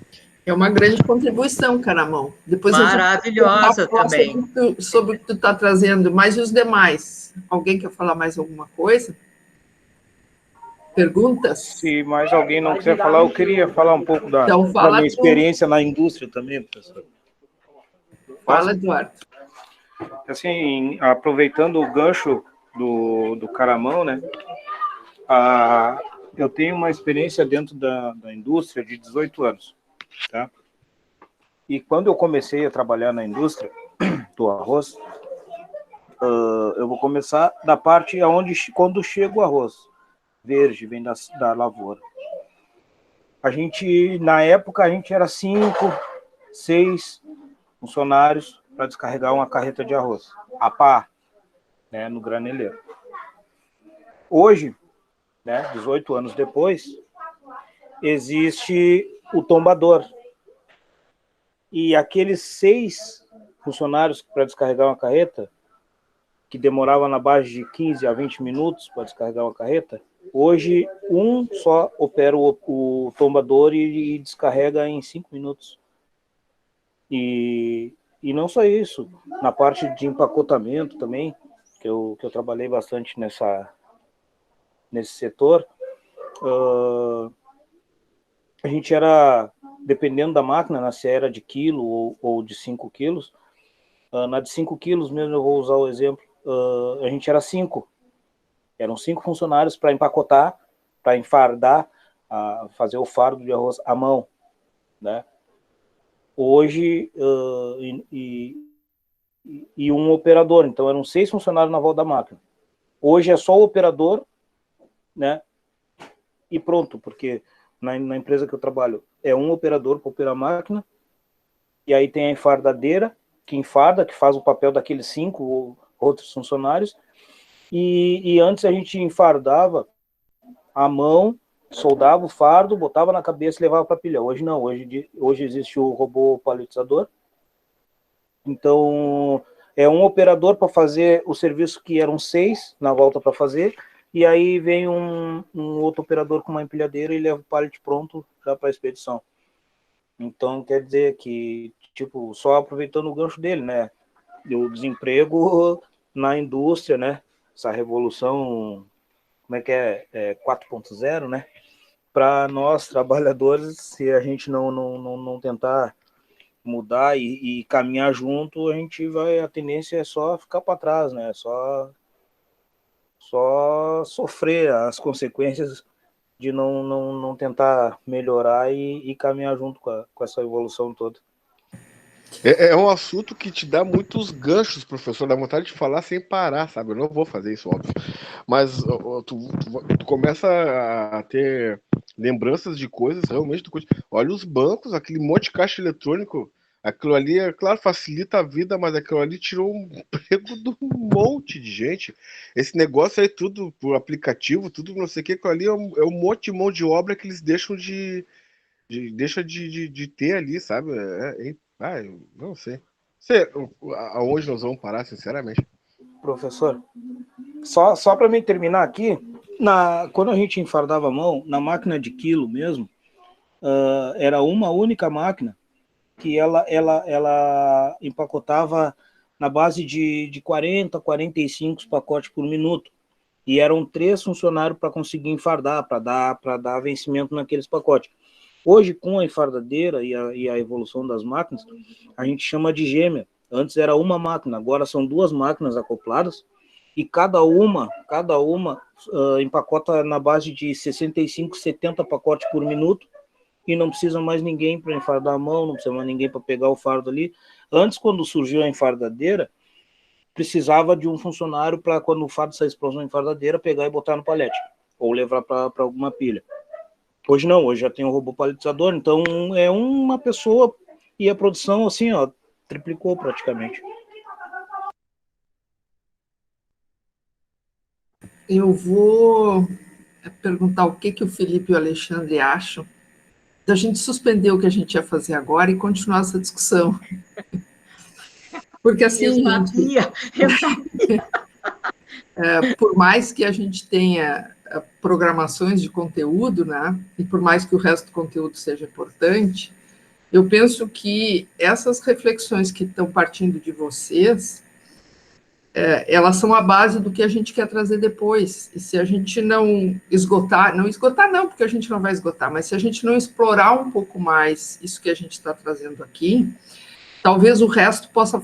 [SPEAKER 4] É uma grande contribuição, Caramão. Depois
[SPEAKER 3] Maravilhosa também.
[SPEAKER 4] Sobre o que tu está trazendo, mas e os demais? Alguém quer falar mais alguma coisa? Perguntas?
[SPEAKER 2] Se mais alguém não quiser falar, eu queria falar um pouco da minha experiência na indústria também, professor.
[SPEAKER 4] Fala, Eduardo.
[SPEAKER 2] Assim, aproveitando o gancho do Caramão, né? Eu tenho uma experiência dentro da indústria de 18 anos, tá? E quando eu comecei a trabalhar na indústria do arroz, eu vou começar da parte quando chega o arroz verde, vem da lavoura. Na época, a gente era 5, 6 funcionários para descarregar uma carreta de arroz, a pá, né, no graneleiro. Hoje, né, 18 anos depois, existe o tombador. E aqueles 6 funcionários para descarregar uma carreta, que demorava na base de 15 a 20 minutos para descarregar uma carreta, hoje um só opera o tombador e descarrega em 5 minutos. E não só isso, na parte de empacotamento também, que eu trabalhei bastante nesse setor, a gente era, dependendo da máquina, se era de quilo ou de 5 quilos, na de 5 quilos mesmo, eu vou usar o exemplo, a gente era 5. Eram 5 funcionários para empacotar, para enfardar a fazer o fardo de arroz à mão, né? Hoje, e um operador, então eram 6 funcionários na volta da máquina. Hoje é só o operador, né? E pronto, porque na empresa que eu trabalho é um operador para operar a máquina, e aí tem a enfardadeira, que enfarda, que faz o papel daqueles 5 outros funcionários, e antes a gente enfardava à mão, soldava o fardo, botava na cabeça e levava para pilha. Hoje não, hoje existe o robô paletizador. Então, é um operador para fazer o serviço que eram 6 na volta para fazer, e aí vem um outro operador com uma empilhadeira e leva o pallet pronto já para a expedição. Então, quer dizer que, tipo, só aproveitando o gancho dele, né? O desemprego na indústria, né? Essa revolução, como é que é 4.0, né? Para nós, trabalhadores, se a gente não tentar mudar e caminhar junto, a tendência é só ficar para trás, né? Só sofrer as consequências de não tentar melhorar e caminhar junto com essa evolução toda.
[SPEAKER 6] É um assunto que te dá muitos ganchos, professor, dá vontade de falar sem parar, sabe? Eu não vou fazer isso, óbvio. Mas tu começa a ter lembranças de coisas, realmente. Olha os bancos, aquele monte de caixa eletrônico, aquilo ali, é claro, facilita a vida, mas aquilo ali tirou um emprego de um monte de gente. Esse negócio aí, tudo por aplicativo, tudo não sei o que, aquilo ali é um monte de mão de obra que eles deixam de ter ali, sabe? Eu não sei. Aonde nós vamos parar, sinceramente?
[SPEAKER 2] Professor, só para mim terminar aqui, quando a gente enfardava a mão, na máquina de quilo mesmo, era uma única máquina que ela empacotava na base de 40, 45 pacotes por minuto. E eram 3 funcionários para conseguir enfardar, para dar vencimento naqueles pacotes. Hoje, com a enfardadeira e a evolução das máquinas, a gente chama de gêmea. Antes era uma máquina, agora são 2 máquinas acopladas, e cada uma empacota na base de 65, 70 pacotes por minuto, e não precisa mais ninguém para enfardar a mão, não precisa mais ninguém para pegar o fardo ali. Antes, quando surgiu a enfardadeira, precisava de um funcionário para, quando o fardo saísse para uma enfardadeira, pegar e botar no palete, ou levar para alguma pilha. Hoje não, hoje já tem um robô paletizador, então é uma pessoa e a produção, assim, ó, triplicou praticamente.
[SPEAKER 4] Eu vou perguntar o que o Felipe e o Alexandre acham da gente suspender o que a gente ia fazer agora e continuar essa discussão. Porque assim,
[SPEAKER 3] eu sabia.
[SPEAKER 4] Por mais que a gente tenha programações de conteúdo, né, e por mais que o resto do conteúdo seja importante, eu penso que essas reflexões que estão partindo de vocês, elas são a base do que a gente quer trazer depois. E se a gente não esgotar não, porque a gente não vai esgotar, mas se a gente não explorar um pouco mais isso que a gente está trazendo aqui, talvez o resto possa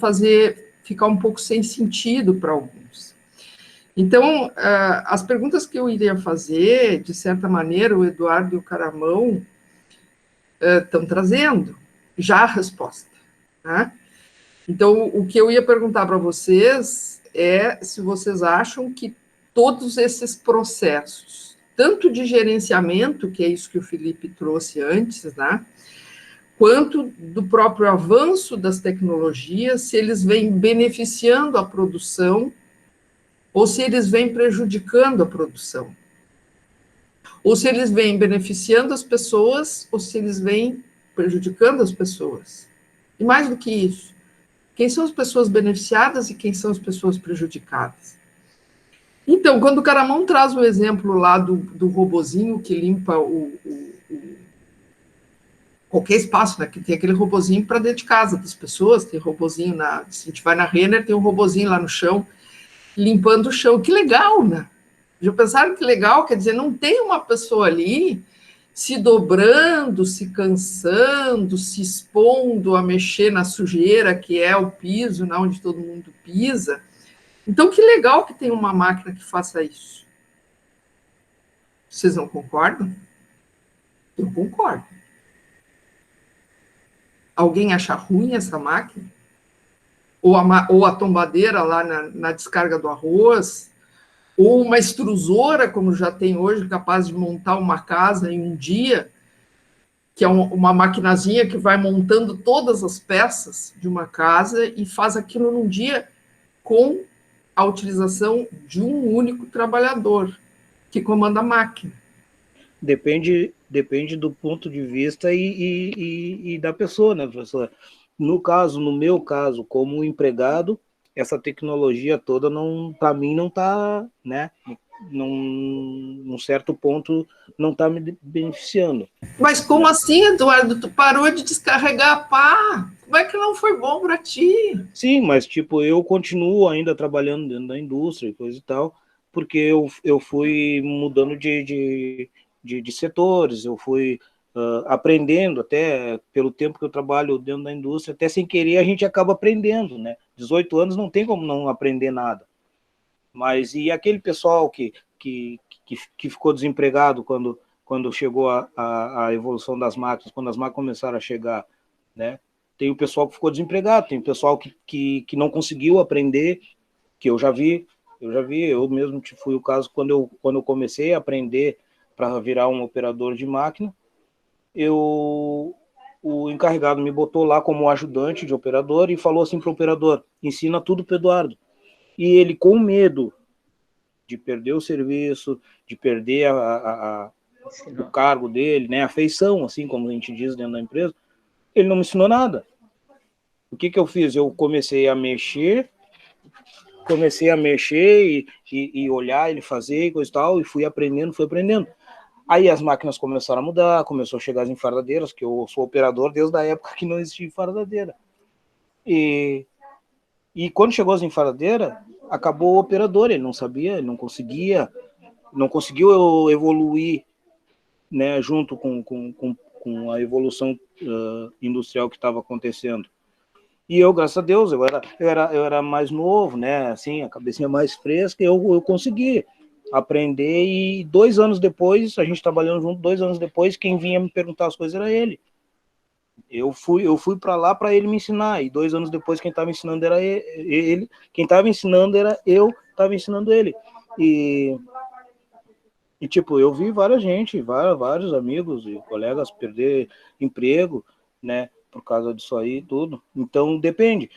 [SPEAKER 4] ficar um pouco sem sentido para alguns. Então, as perguntas que eu iria fazer, de certa maneira, o Eduardo e o Caramão estão trazendo já a resposta, né? Então, o que eu ia perguntar para vocês é se vocês acham que todos esses processos, tanto de gerenciamento, que é isso que o Felipe trouxe antes, né, quanto do próprio avanço das tecnologias, se eles vêm beneficiando a produção ou se eles vêm prejudicando a produção, ou se eles vêm beneficiando as pessoas, ou se eles vêm prejudicando as pessoas. E mais do que isso, quem são as pessoas beneficiadas e quem são as pessoas prejudicadas? Então, quando o Caramão traz o exemplo lá do robozinho que limpa qualquer espaço, né, que tem aquele robozinho para dentro de casa das pessoas, tem robozinho se a gente vai na Renner, tem um robozinho lá no chão, limpando o chão. Que legal, né? Já pensaram que legal? Quer dizer, não tem uma pessoa ali se dobrando, se cansando, se expondo a mexer na sujeira que é o piso, né, onde todo mundo pisa. Então, que legal que tem uma máquina que faça isso. Vocês não concordam? Eu concordo. Alguém acha ruim essa máquina? Ou a tombadeira lá na descarga do arroz? Ou uma extrusora, como já tem hoje, capaz de montar uma casa em um dia, que é uma maquinazinha que vai montando todas as peças de uma casa e faz aquilo num dia com a utilização de um único trabalhador que comanda a máquina.
[SPEAKER 2] Depende do ponto de vista e da pessoa, né, professor? No meu caso, como empregado, essa tecnologia toda, para mim, não está, né, num certo ponto, não está me beneficiando.
[SPEAKER 4] Mas como assim, Eduardo? Tu parou de descarregar a pá? Como é que não foi bom para ti?
[SPEAKER 2] Sim, mas tipo, eu continuo ainda trabalhando dentro da indústria e coisa e tal, porque eu fui mudando de setores, eu fui aprendendo, até pelo tempo que eu trabalho dentro da indústria, até sem querer a gente acaba aprendendo, né? 18 anos não tem como não aprender nada. Mas e aquele pessoal que ficou desempregado quando chegou a evolução das máquinas, quando as máquinas começaram a chegar, né? Tem o pessoal que ficou desempregado, tem o pessoal que não conseguiu aprender, que eu já vi, eu mesmo fui o caso quando eu comecei a aprender para virar um operador de máquina, o encarregado me botou lá como ajudante de operador e falou assim para o operador, ensina tudo para o Eduardo. E ele, com medo de perder o serviço, de perder o cargo dele, né, a feição, assim como a gente diz dentro da empresa, ele não me ensinou nada. O que eu fiz? Eu comecei a mexer e olhar ele fazer e coisa e tal, e fui aprendendo. Aí as máquinas começaram a mudar, começou a chegar as enfardadeiras, que eu sou operador desde a época que não existia enfardadeira. E quando chegou as enfardadeiras, acabou o operador, ele não sabia, ele não conseguiu evoluir, né, junto com a evolução industrial que estava acontecendo. E eu, graças a Deus, eu era mais novo, né, assim, a cabecinha mais fresca, eu consegui aprender, e 2 anos depois, a gente trabalhando junto, 2 anos depois, quem vinha me perguntar as coisas era ele. Eu fui para lá para ele me ensinar, e 2 anos depois quem estava ensinando era ele, quem estava ensinando era eu, estava ensinando ele. E tipo, eu vi vários amigos e colegas perder emprego, né, por causa disso aí tudo. Então, depende.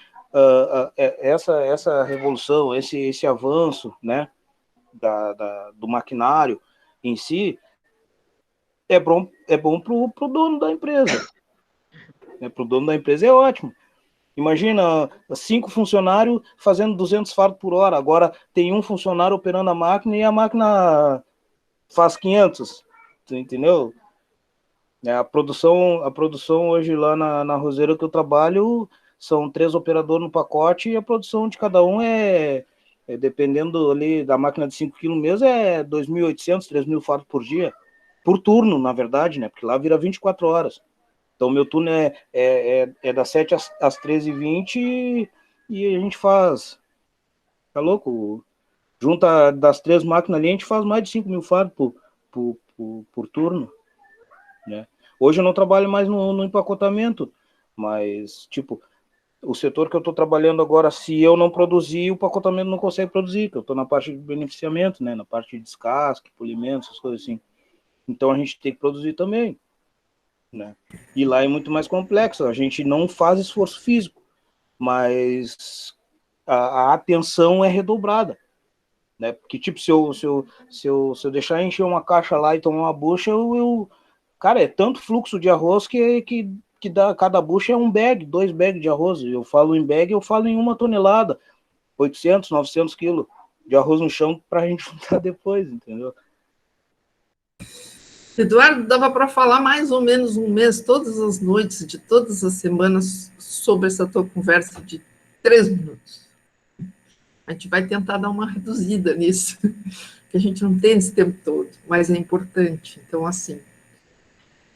[SPEAKER 2] Essa revolução, esse avanço, né, do maquinário em si, é bom pro dono da empresa. Né, pro dono da empresa é ótimo. Imagina 5 funcionários fazendo 200 fardos por hora. Agora tem um funcionário operando a máquina e a máquina faz 500, entendeu? A produção hoje lá na Roseira que eu trabalho são 3 operadores no pacote, e a produção de cada um dependendo ali da máquina de 5 kg mesmo, é 2.800, 3.000 fardos por dia, por turno, na verdade, né? Porque lá vira 24 horas. Então, meu turno é das 7 às 13h20 e a gente faz, tá louco? Junta das 3 máquinas ali, a gente faz mais de 5.000 fardos por turno, né? Hoje eu não trabalho mais no empacotamento, mas, tipo, o setor que eu estou trabalhando agora, se eu não produzir, o empacotamento não consegue produzir, porque eu estou na parte de beneficiamento, né? Na parte de descasque, polimento, essas coisas assim. Então, a gente tem que produzir também, né? E lá é muito mais complexo, a gente não faz esforço físico, mas a atenção é redobrada, né? Porque, tipo, se eu deixar encher uma caixa lá e tomar uma bucha, cara, é tanto fluxo de arroz que dá, cada bucha é 1 bag, 2 bags de arroz. Eu falo em bag, eu falo em 1 tonelada, 800, 900 quilos de arroz no chão para a gente juntar depois, entendeu?
[SPEAKER 4] Eduardo, dava para falar mais ou menos 1 mês, todas as noites, de todas as semanas, sobre essa tua conversa de 3 minutos. A gente vai tentar dar uma reduzida nisso, que a gente não tem esse tempo todo, mas é importante. Então, assim,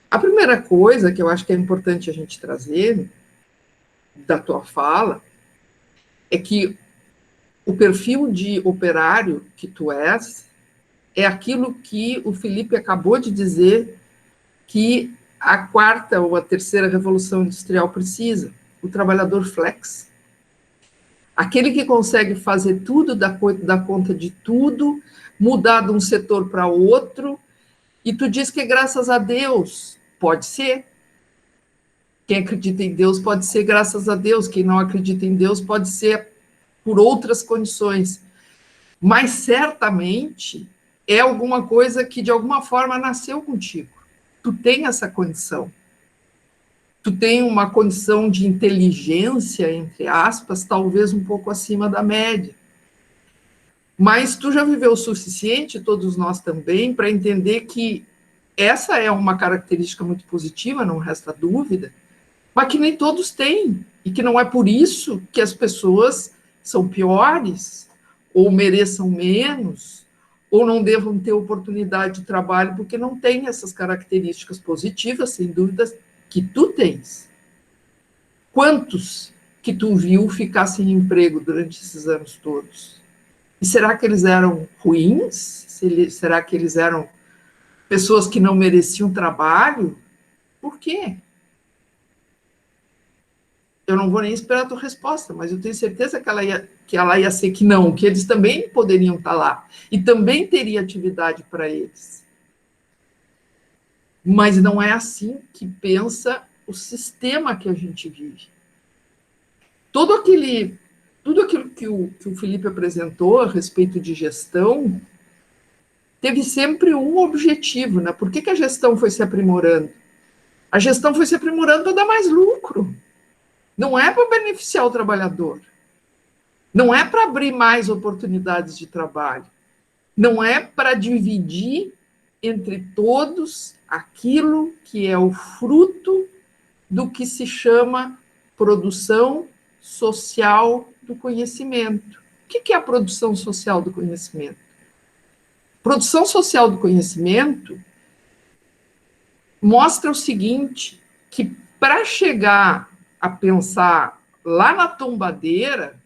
[SPEAKER 4] a primeira coisa que eu acho que é importante a gente trazer da tua fala é que o perfil de operário que tu és é aquilo que o Felipe acabou de dizer, que a quarta ou a terceira revolução industrial precisa, o trabalhador flex. Aquele que consegue fazer tudo, dar conta de tudo, mudar de um setor para outro, e tu diz que é graças a Deus. Pode ser. Quem acredita em Deus pode ser graças a Deus, quem não acredita em Deus pode ser por outras condições. Mas certamente é alguma coisa que de alguma forma nasceu contigo. Tu tem essa condição. Tu tem uma condição de inteligência, entre aspas, talvez um pouco acima da média. Mas tu já viveu o suficiente, todos nós também, para entender que essa é uma característica muito positiva, não resta dúvida, mas que nem todos têm, e que não é por isso que as pessoas são piores, ou mereçam menos, ou não devam ter oportunidade de trabalho, porque não têm essas características positivas, sem dúvida, que tu tens. Quantos que tu viu ficar sem emprego durante esses anos todos? E será que eles eram ruins? Será que eles eram pessoas que não mereciam trabalho? Por quê? Eu não vou nem esperar a tua resposta, mas eu tenho certeza que ela ia ser que não, que eles também poderiam estar lá, e também teria atividade para eles. Mas não é assim que pensa o sistema que a gente vive. Tudo aquilo que o Felipe apresentou a respeito de gestão, teve sempre um objetivo, né? Por que a gestão foi se aprimorando? A gestão foi se aprimorando para dar mais lucro. Não é para beneficiar o trabalhador. Não é para abrir mais oportunidades de trabalho. Não é para dividir entre todos aquilo que é o fruto do que se chama produção social do conhecimento. O que é a produção social do conhecimento? Produção social do conhecimento mostra o seguinte, que para chegar a pensar lá na tombadeira,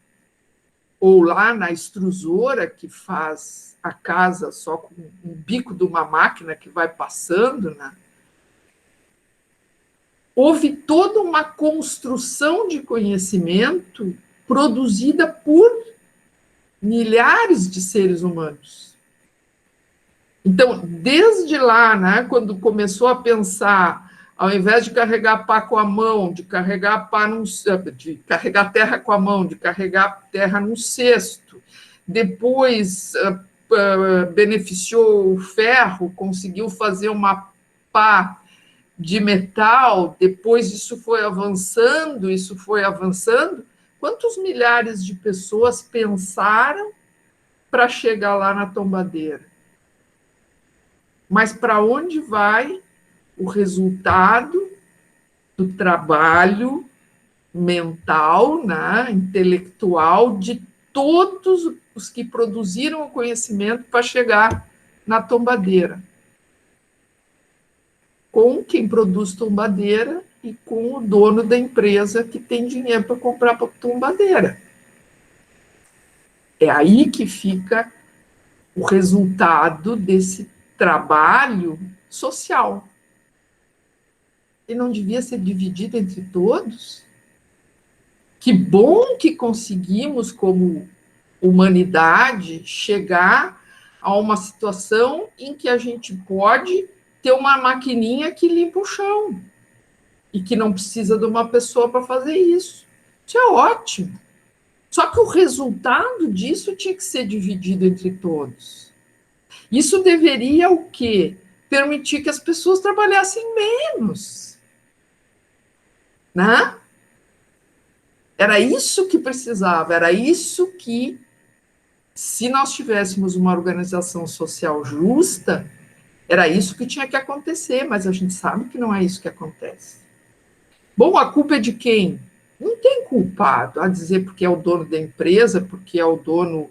[SPEAKER 4] ou lá na extrusora que faz a casa só com um bico de uma máquina que vai passando, né? Houve toda uma construção de conhecimento produzida por milhares de seres humanos. Então, desde lá, né, quando começou a pensar, ao invés de carregar pá com a mão, de carregar terra com a mão, de carregar terra num cesto, depois beneficiou o ferro, conseguiu fazer uma pá de metal, depois isso foi avançando, quantos milhares de pessoas pensaram para chegar lá na tombadeira? Mas para onde vai o resultado do trabalho mental, né, intelectual, de todos os que produziram o conhecimento para chegar na tombadeira? Com quem produz tombadeira e com o dono da empresa que tem dinheiro para comprar a tombadeira. É aí que fica o resultado desse trabalho social. E não devia ser dividido entre todos? Que bom que conseguimos, como humanidade, chegar a uma situação em que a gente pode ter uma maquininha que limpa o chão e que não precisa de uma pessoa para fazer isso. Isso é ótimo. Só que o resultado disso tinha que ser dividido entre todos. Isso deveria o quê? Permitir que as pessoas trabalhassem menos. Né? Era isso que precisava, era isso que, se nós tivéssemos uma organização social justa, era isso que tinha que acontecer, mas a gente sabe que não é isso que acontece. Bom, a culpa é de quem? Não tem culpado, a dizer porque é o dono da empresa, porque é o dono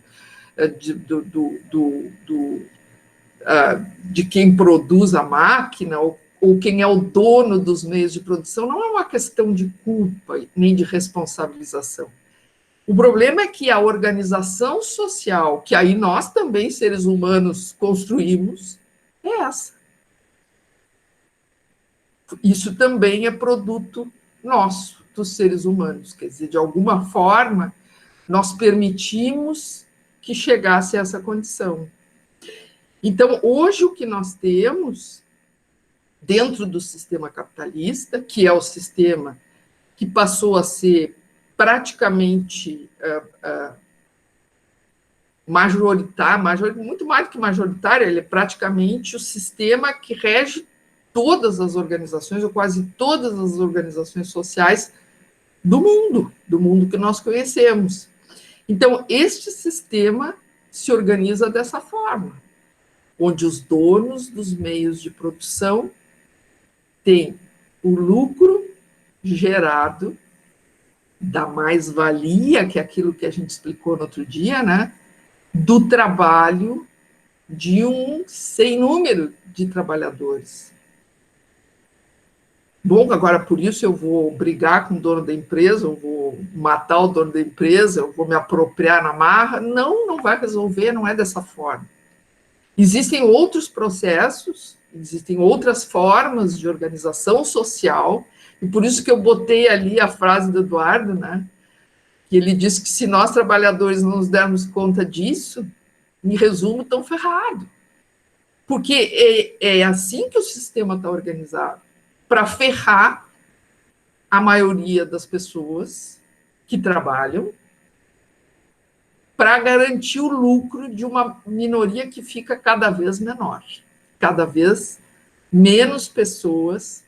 [SPEAKER 4] de quem produz a máquina, ou quem é o dono dos meios de produção. Não é uma questão de culpa, nem de responsabilização. O problema é que a organização social, que aí nós também, seres humanos, construímos, é essa. isso também é produto nosso, dos seres humanos. Quer dizer, de alguma forma, nós permitimos que chegasse a essa condição. Então, hoje, o que nós temos dentro do sistema capitalista, que é o sistema que passou a ser praticamente majoritário, muito mais do que majoritário, ele é praticamente o sistema que rege todas as organizações, ou quase todas as organizações sociais do mundo que nós conhecemos. Então, este sistema se organiza dessa forma, onde os donos dos meios de produção têm o lucro gerado da mais-valia, que é aquilo que a gente explicou no outro dia, né? Do trabalho de um sem número de trabalhadores. Bom, agora por isso eu vou brigar com o dono da empresa, eu vou matar o dono da empresa, eu vou me apropriar na marra. Não, não vai resolver, não é dessa forma. Existem outros processos, existem outras formas de organização social, e por isso que eu botei ali a frase do Eduardo, né? Que ele disse que se nós, trabalhadores, não nos dermos conta disso, em resumo, estão ferrados. Porque é assim que o sistema está organizado, para ferrar a maioria das pessoas que trabalham, para garantir o lucro de uma minoria que fica cada vez menor. Cada vez menos pessoas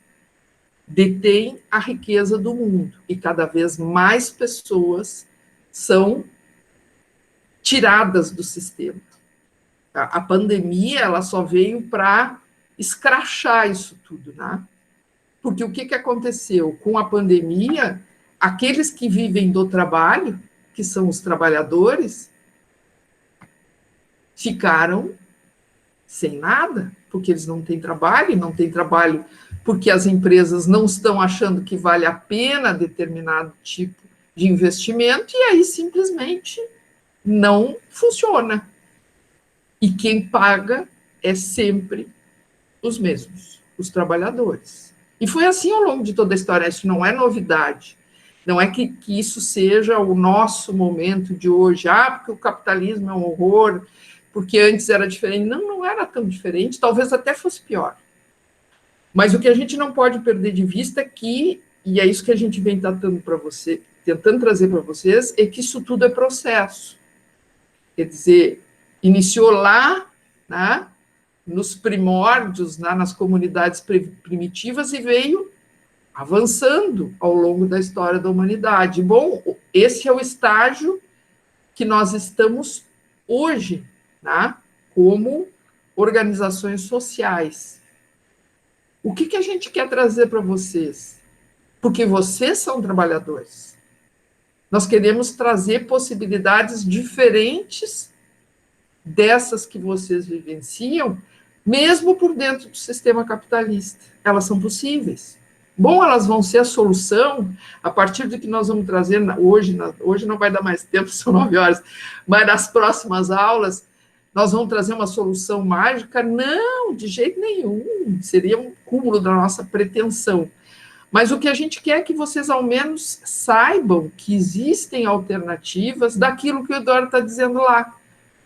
[SPEAKER 4] detêm a riqueza do mundo, e cada vez mais pessoas são tiradas do sistema. A pandemia, ela só veio para escrachar isso tudo, né? Porque o que aconteceu? Com a pandemia, aqueles que vivem do trabalho, que são os trabalhadores, ficaram sem nada, porque eles não têm trabalho porque as empresas não estão achando que vale a pena determinado tipo de investimento, e aí simplesmente não funciona. E quem paga é sempre os mesmos, os trabalhadores. E foi assim ao longo de toda a história, isso não é novidade. Não é que isso seja o nosso momento de hoje, porque o capitalismo é um horror, porque antes era diferente. Não, não era tão diferente, talvez até fosse pior. Mas o que a gente não pode perder de vista é que, e é isso que a gente vem tentando trazer para vocês, é que isso tudo é processo. Quer dizer, iniciou lá, né, nos primórdios, nas comunidades primitivas, e veio avançando ao longo da história da humanidade. Bom, esse é o estágio que nós estamos hoje, né, como organizações sociais. O que a gente quer trazer para vocês? Porque vocês são trabalhadores. Nós queremos trazer possibilidades diferentes dessas que vocês vivenciam, mesmo por dentro do sistema capitalista. Elas são possíveis. Bom, elas vão ser a solução a partir do que nós vamos trazer hoje não vai dar mais tempo, são 9 horas, mas nas próximas aulas, nós vamos trazer uma solução mágica? Não, de jeito nenhum, seria um cúmulo da nossa pretensão. Mas o que a gente quer é que vocês, ao menos, saibam que existem alternativas daquilo que o Eduardo está dizendo lá,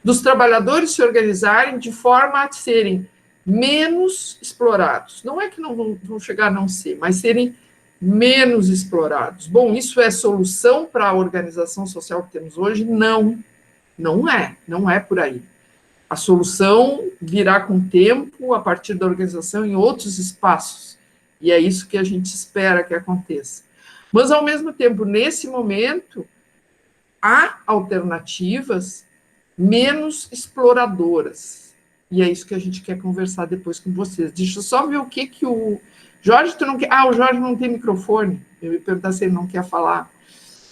[SPEAKER 4] dos trabalhadores se organizarem de forma a serem menos explorados. Não é que não vão chegar a não ser, mas serem menos explorados. Bom, isso é solução para a organização social que temos hoje? Não, não é por aí. A solução virá com o tempo, a partir da organização em outros espaços, e é isso que a gente espera que aconteça. Mas, ao mesmo tempo, nesse momento, há alternativas menos exploradoras, e é isso que a gente quer conversar depois com vocês. Deixa eu só ver o que o Jorge, tu não quer... o Jorge não tem microfone, eu ia perguntar se ele não quer falar.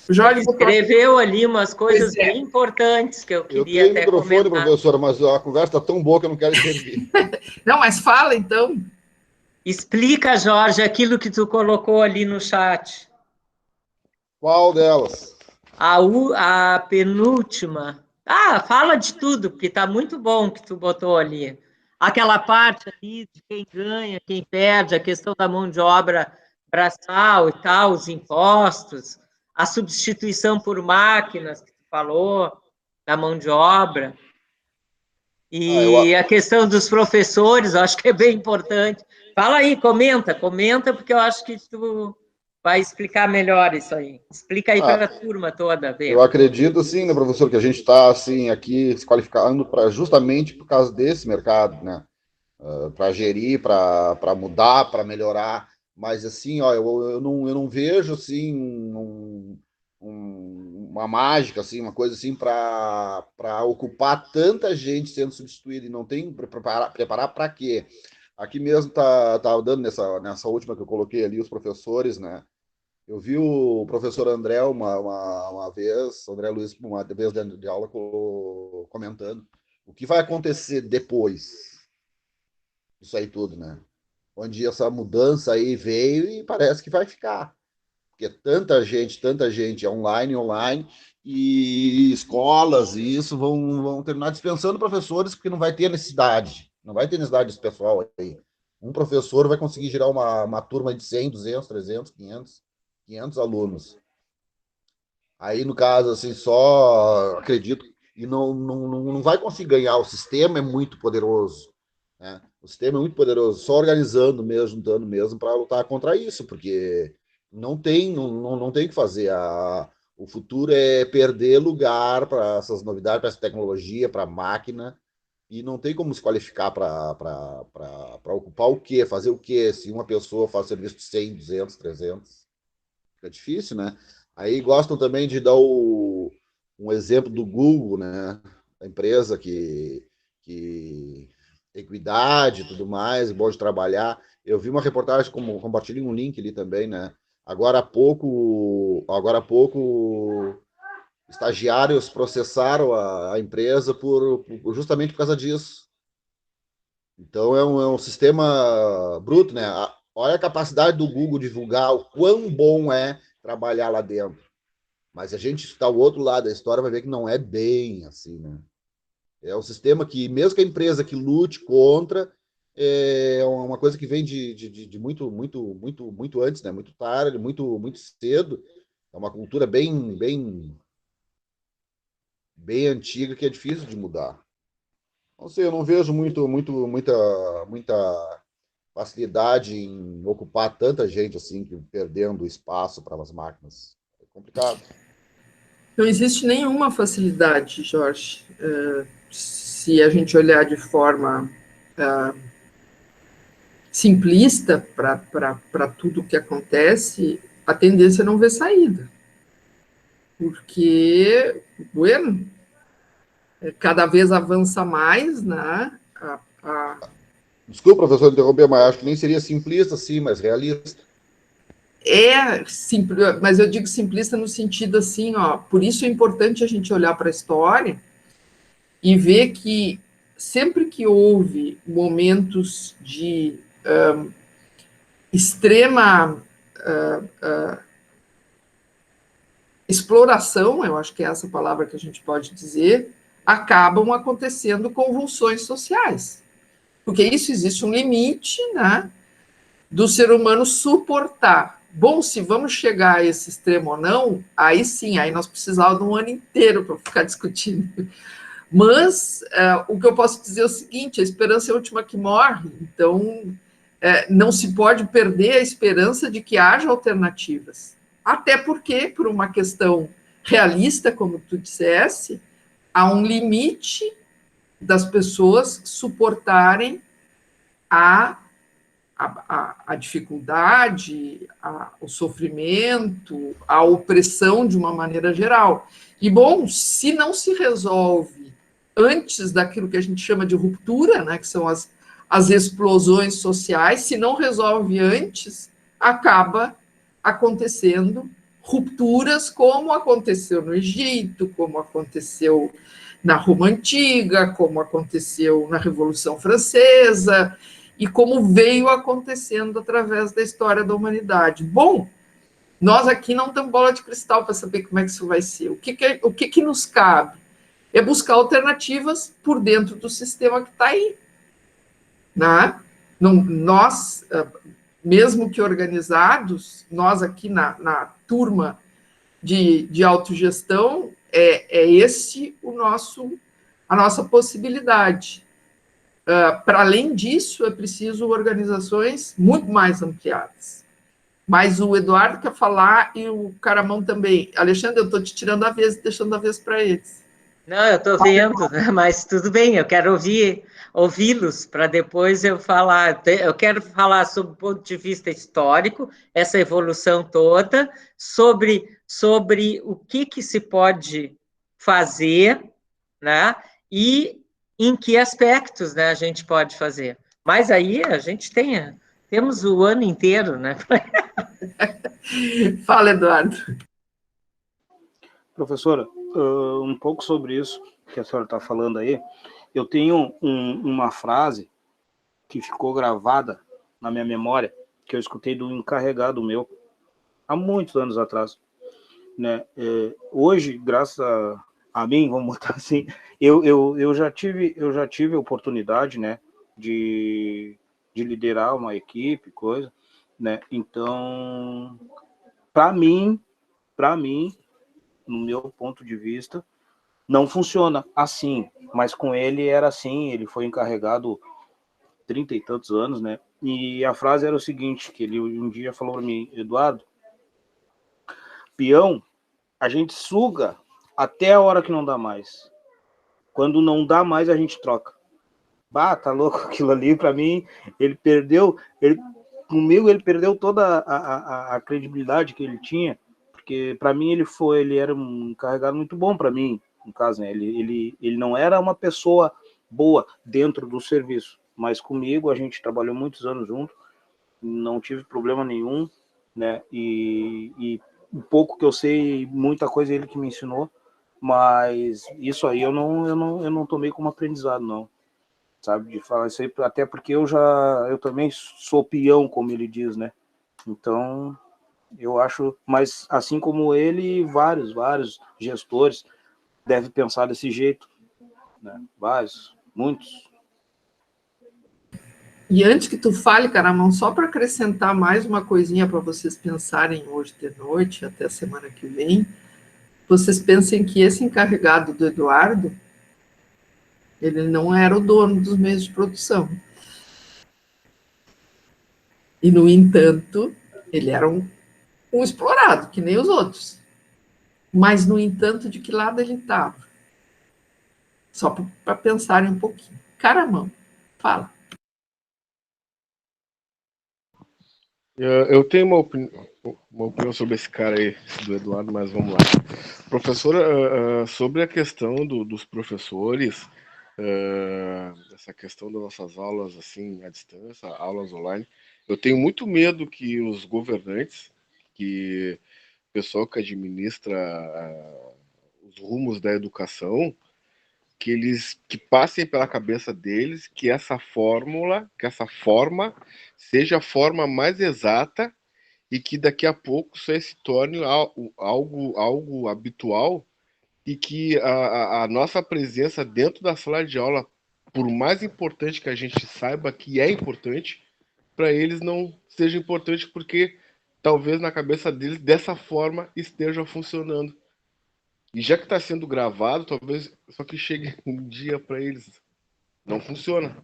[SPEAKER 4] O Jorge
[SPEAKER 3] escreveu ali umas coisas bem importantes que eu queria até comentar. Eu tenho microfone,
[SPEAKER 6] professora, mas a conversa está tão boa que eu não quero intervir.
[SPEAKER 4] Não, mas fala, então.
[SPEAKER 3] Explica, Jorge, aquilo que tu colocou ali no chat.
[SPEAKER 6] Qual delas?
[SPEAKER 3] A penúltima. Fala de tudo, porque está muito bom o que tu botou ali. aquela parte ali de quem ganha, quem perde, a questão da mão de obra braçal e tal, os impostos, a substituição por máquinas, que tu falou, da mão de obra, e a questão dos professores, eu acho que é bem importante. Fala aí, comenta, porque eu acho que tu vai explicar melhor isso aí. Explica aí para a turma toda, Bê.
[SPEAKER 7] Eu acredito, sim, né, professor, que a gente está, assim, aqui se qualificando justamente por causa desse mercado, né? Para gerir, para mudar, para melhorar. Mas, assim, ó, eu não vejo, assim, uma mágica, assim, uma coisa assim, para ocupar tanta gente sendo substituída. E não tem preparar para quê? Aqui mesmo tá dando nessa última que eu coloquei ali, os professores, né? Eu vi o professor André uma vez, André Luiz, uma vez dentro de aula, comentando o que vai acontecer depois disso aí tudo, né? Onde essa mudança aí veio e parece que vai ficar. Porque tanta gente online, e escolas e isso vão terminar dispensando professores porque não vai ter necessidade desse pessoal aí. Um professor vai conseguir gerar uma turma de 100, 200, 300, 500 alunos. Aí, no caso, assim, só acredito e não vai conseguir ganhar. O sistema é muito poderoso, né? O sistema é muito poderoso, só organizando mesmo, juntando mesmo para lutar contra isso, porque não tem o que fazer. O futuro é perder lugar para essas novidades, para essa tecnologia, para a máquina, e não tem como se qualificar para ocupar o quê, fazer o quê, se uma pessoa faz serviço de 100, 200, 300. Fica difícil, né? Aí gostam também de dar um exemplo do Google, né? A empresa que equidade e tudo mais, bom de trabalhar. Eu vi uma reportagem, compartilhei um link ali também, né? Agora há pouco, estagiários processaram a empresa justamente por causa disso. Então é um sistema bruto, né? Olha a capacidade do Google divulgar o quão bom é trabalhar lá dentro. Mas a gente está ao outro lado da história, vai ver que não é bem assim, né? É um sistema que, mesmo que a empresa que lute contra, é uma coisa que vem de muito antes, né? Muito tarde, muito cedo. É uma cultura bem antiga que é difícil de mudar. Não sei, eu não vejo muita facilidade em ocupar tanta gente assim, perdendo espaço para as máquinas. É complicado.
[SPEAKER 4] Não existe nenhuma facilidade, Jorge. Se a gente olhar de forma simplista para tudo que acontece, a tendência é não ver saída. Porque, bueno, cada vez avança mais, né?
[SPEAKER 7] Desculpa, professor, interromper, mas acho que nem seria simplista, assim, mas realista.
[SPEAKER 4] Simples, mas eu digo simplista no sentido assim, ó, por isso é importante a gente olhar para a história e ver que sempre que houve momentos de extrema exploração, eu acho que é essa palavra que a gente pode dizer, acabam acontecendo convulsões sociais. Porque isso existe um limite, né, do ser humano suportar. Bom, se vamos chegar a esse extremo ou não, aí sim, aí nós precisávamos de um ano inteiro para ficar discutindo. Mas o que eu posso dizer é o seguinte, a esperança é a última que morre, então não se pode perder a esperança de que haja alternativas. Até porque, por uma questão realista, como tu dissesse, há um limite das pessoas suportarem a dificuldade, o sofrimento, a opressão de uma maneira geral. E, bom, se não se resolve antes daquilo que a gente chama de ruptura, né, que são as explosões sociais, se não resolve antes, acaba acontecendo rupturas, como aconteceu no Egito, como aconteceu na Roma Antiga, como aconteceu na Revolução Francesa, e como veio acontecendo através da história da humanidade. Bom, nós aqui não temos bola de cristal para saber como é que isso vai ser. O que nos cabe? É buscar alternativas por dentro do sistema que está aí. né? Não, nós, mesmo que organizados, nós aqui na turma de autogestão, é esse a nossa possibilidade. Para além disso, é preciso organizações muito mais ampliadas. Mas o Eduardo quer falar e o Caramão também. Alexandre, eu estou te tirando a vez e deixando a vez para eles.
[SPEAKER 3] Não, eu estou vendo, mas tudo bem, eu quero ouvi-los para depois eu falar. Eu quero falar sobre o ponto de vista histórico, essa evolução toda, sobre o que se pode fazer, né? E em que aspectos, né, a gente pode fazer. Mas aí a gente temos o ano inteiro, né?
[SPEAKER 4] Fala, Eduardo.
[SPEAKER 2] Professora, um pouco sobre isso que a senhora está falando aí. Eu tenho uma frase que ficou gravada na minha memória, que eu escutei do encarregado meu, há muitos anos atrás. Né? Hoje, graças a mim, vamos botar assim, eu já tive a oportunidade, né, de liderar uma equipe, coisa, né? Então, para mim, no meu ponto de vista, não funciona assim, mas com ele era assim, ele foi encarregado 30 e tantos anos, né? E a frase era o seguinte, que ele um dia falou para mim: Eduardo, peão, a gente suga até a hora que não dá mais. Quando não dá mais, a gente troca. Bah, tá louco aquilo ali, para mim, comigo ele perdeu toda a credibilidade que ele tinha, porque para mim ele era um encarregado muito bom para mim, no caso, né? Ele não era uma pessoa boa dentro do serviço, mas comigo a gente trabalhou muitos anos junto, não tive problema nenhum, né? E um pouco que eu sei, muita coisa ele que me ensinou, mas isso aí eu não tomei como aprendizado, não, sabe, de falar isso aí, até porque eu também sou peão, como ele diz, né? Então, eu acho, mas assim como ele, vários gestores devem pensar desse jeito, né? Vários, muitos.
[SPEAKER 4] E antes que tu fale, Caramão, só para acrescentar mais uma coisinha para vocês pensarem hoje de noite, até a semana que vem, vocês pensem que esse encarregado do Eduardo, ele não era o dono dos meios de produção. E, no entanto, ele era um explorado, que nem os outros. Mas, no entanto, de que lado ele estava? Só para pensarem um pouquinho. Caramão, fala.
[SPEAKER 6] Eu tenho uma opinião sobre esse cara aí, do Eduardo, mas vamos lá. Professora, sobre a questão dos professores, essa questão das nossas aulas assim à distância, aulas online, eu tenho muito medo que os governantes, que o pessoal que administra os rumos da educação, que passem pela cabeça deles que essa forma seja a forma mais exata e que daqui a pouco isso aí se torne algo habitual e que a nossa presença dentro da sala de aula, por mais importante que a gente saiba que é importante, para eles não seja importante porque talvez na cabeça deles dessa forma esteja funcionando. E já que está sendo gravado, talvez só que chegue um dia para eles. Não funciona.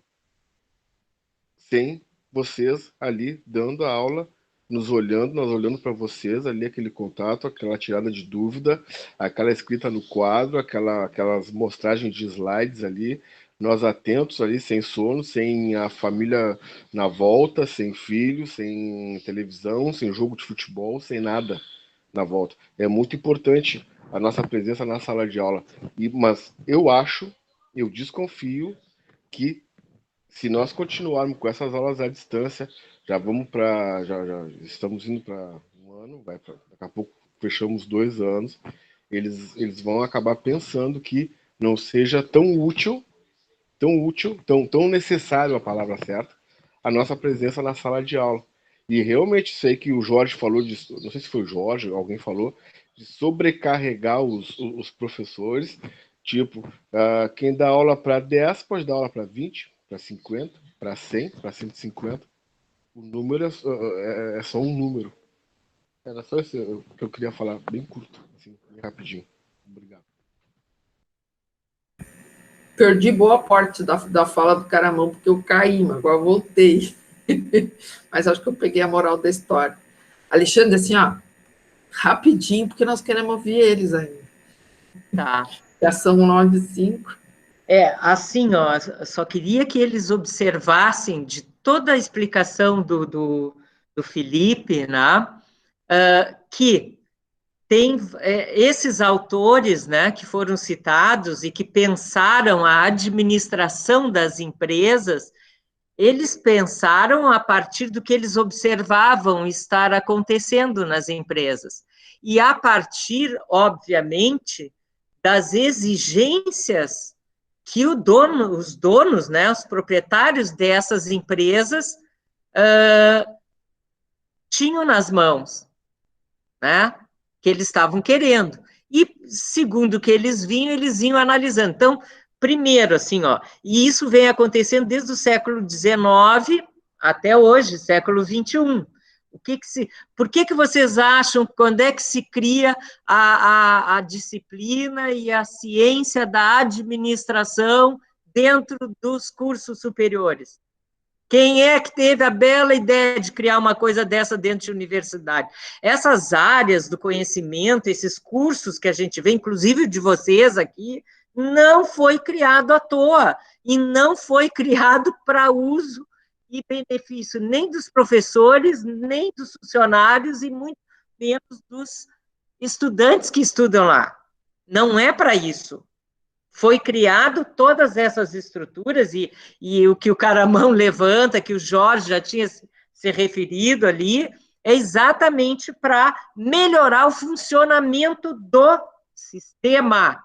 [SPEAKER 6] Sem vocês ali dando a aula, nos olhando, nós olhando para vocês ali, aquele contato, aquela tirada de dúvida, aquela escrita no quadro, aquelas mostragens de slides ali, nós atentos ali, sem sono, sem a família na volta, sem filhos, sem televisão, sem jogo de futebol, sem nada na volta. É muito importante a nossa presença na sala de aula. Mas eu desconfio que se nós continuarmos com essas aulas à distância, já estamos indo para um ano, daqui a pouco fechamos 2 anos, eles vão acabar pensando que não seja tão útil, tão necessário, a palavra certa, a nossa presença na sala de aula. E realmente sei que o Jorge falou disso, não sei se foi o Jorge, alguém falou, de sobrecarregar os professores, tipo, quem dá aula para 10 pode dar aula para 20, para 50, para 100, para 150, o número é só um número. Era só isso que eu queria falar, bem curto, assim, bem rapidinho. Obrigado.
[SPEAKER 4] Perdi boa parte da fala do Caramão, porque eu caí, mas agora voltei. Mas acho que eu peguei a moral da história. Alexandre, assim, ó, rapidinho, porque nós queremos ouvir eles ainda.
[SPEAKER 3] Tá.
[SPEAKER 4] Já são 9h05.
[SPEAKER 3] Assim, ó, só queria que eles observassem de toda a explicação do Felipe, né, que tem esses autores, né, que foram citados e que pensaram a administração das empresas, eles pensaram a partir do que eles observavam estar acontecendo nas empresas. E a partir, obviamente, das exigências que os donos, né, os proprietários dessas empresas tinham nas mãos, né, que eles estavam querendo. E, segundo o que eles iam analisando. Então, primeiro, assim, ó, e isso vem acontecendo desde o século XIX até hoje, século XXI. Por que vocês acham, quando é que se cria a disciplina e a ciência da administração dentro dos cursos superiores? Quem é que teve a bela ideia de criar uma coisa dessa dentro de universidade? Essas áreas do conhecimento, esses cursos que a gente vê, inclusive de vocês aqui, não foi criado à toa, e não foi criado para uso e benefício nem dos professores, nem dos funcionários, e muito menos dos estudantes que estudam lá. Não é para isso. Foi criado todas essas estruturas, e o que o Caramão levanta, que o Jorge já tinha se referido ali, é exatamente para melhorar o funcionamento do sistema.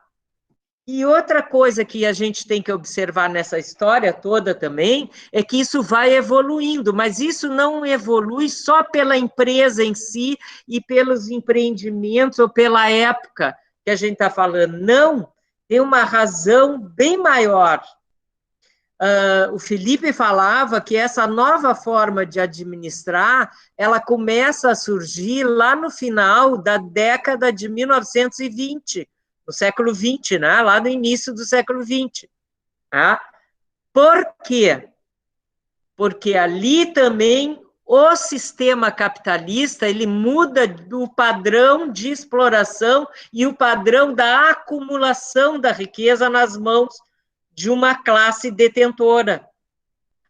[SPEAKER 3] E outra coisa que a gente tem que observar nessa história toda também é que isso vai evoluindo, mas isso não evolui só pela empresa em si e pelos empreendimentos ou pela época que a gente está falando. Não, tem uma razão bem maior. O Felipe falava que essa nova forma de administrar, ela começa a surgir lá no final da década de 1920, no século XX, né? Lá no início do século XX. Tá? Por quê? Porque ali também o sistema capitalista, ele muda do padrão de exploração e o padrão da acumulação da riqueza nas mãos de uma classe detentora.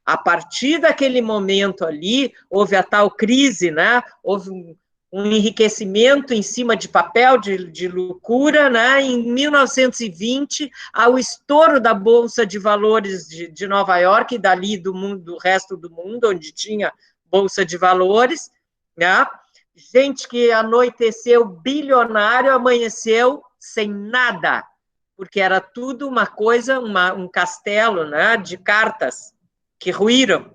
[SPEAKER 3] A partir daquele momento ali, houve a tal crise, né? Houve um enriquecimento em cima de papel, de loucura, né? Em 1920, ao estouro da Bolsa de Valores de Nova York, e dali do resto do mundo, onde tinha Bolsa de Valores, né? Gente que anoiteceu bilionário, amanheceu sem nada, porque era tudo uma coisa, um castelo, né, de cartas que ruíram.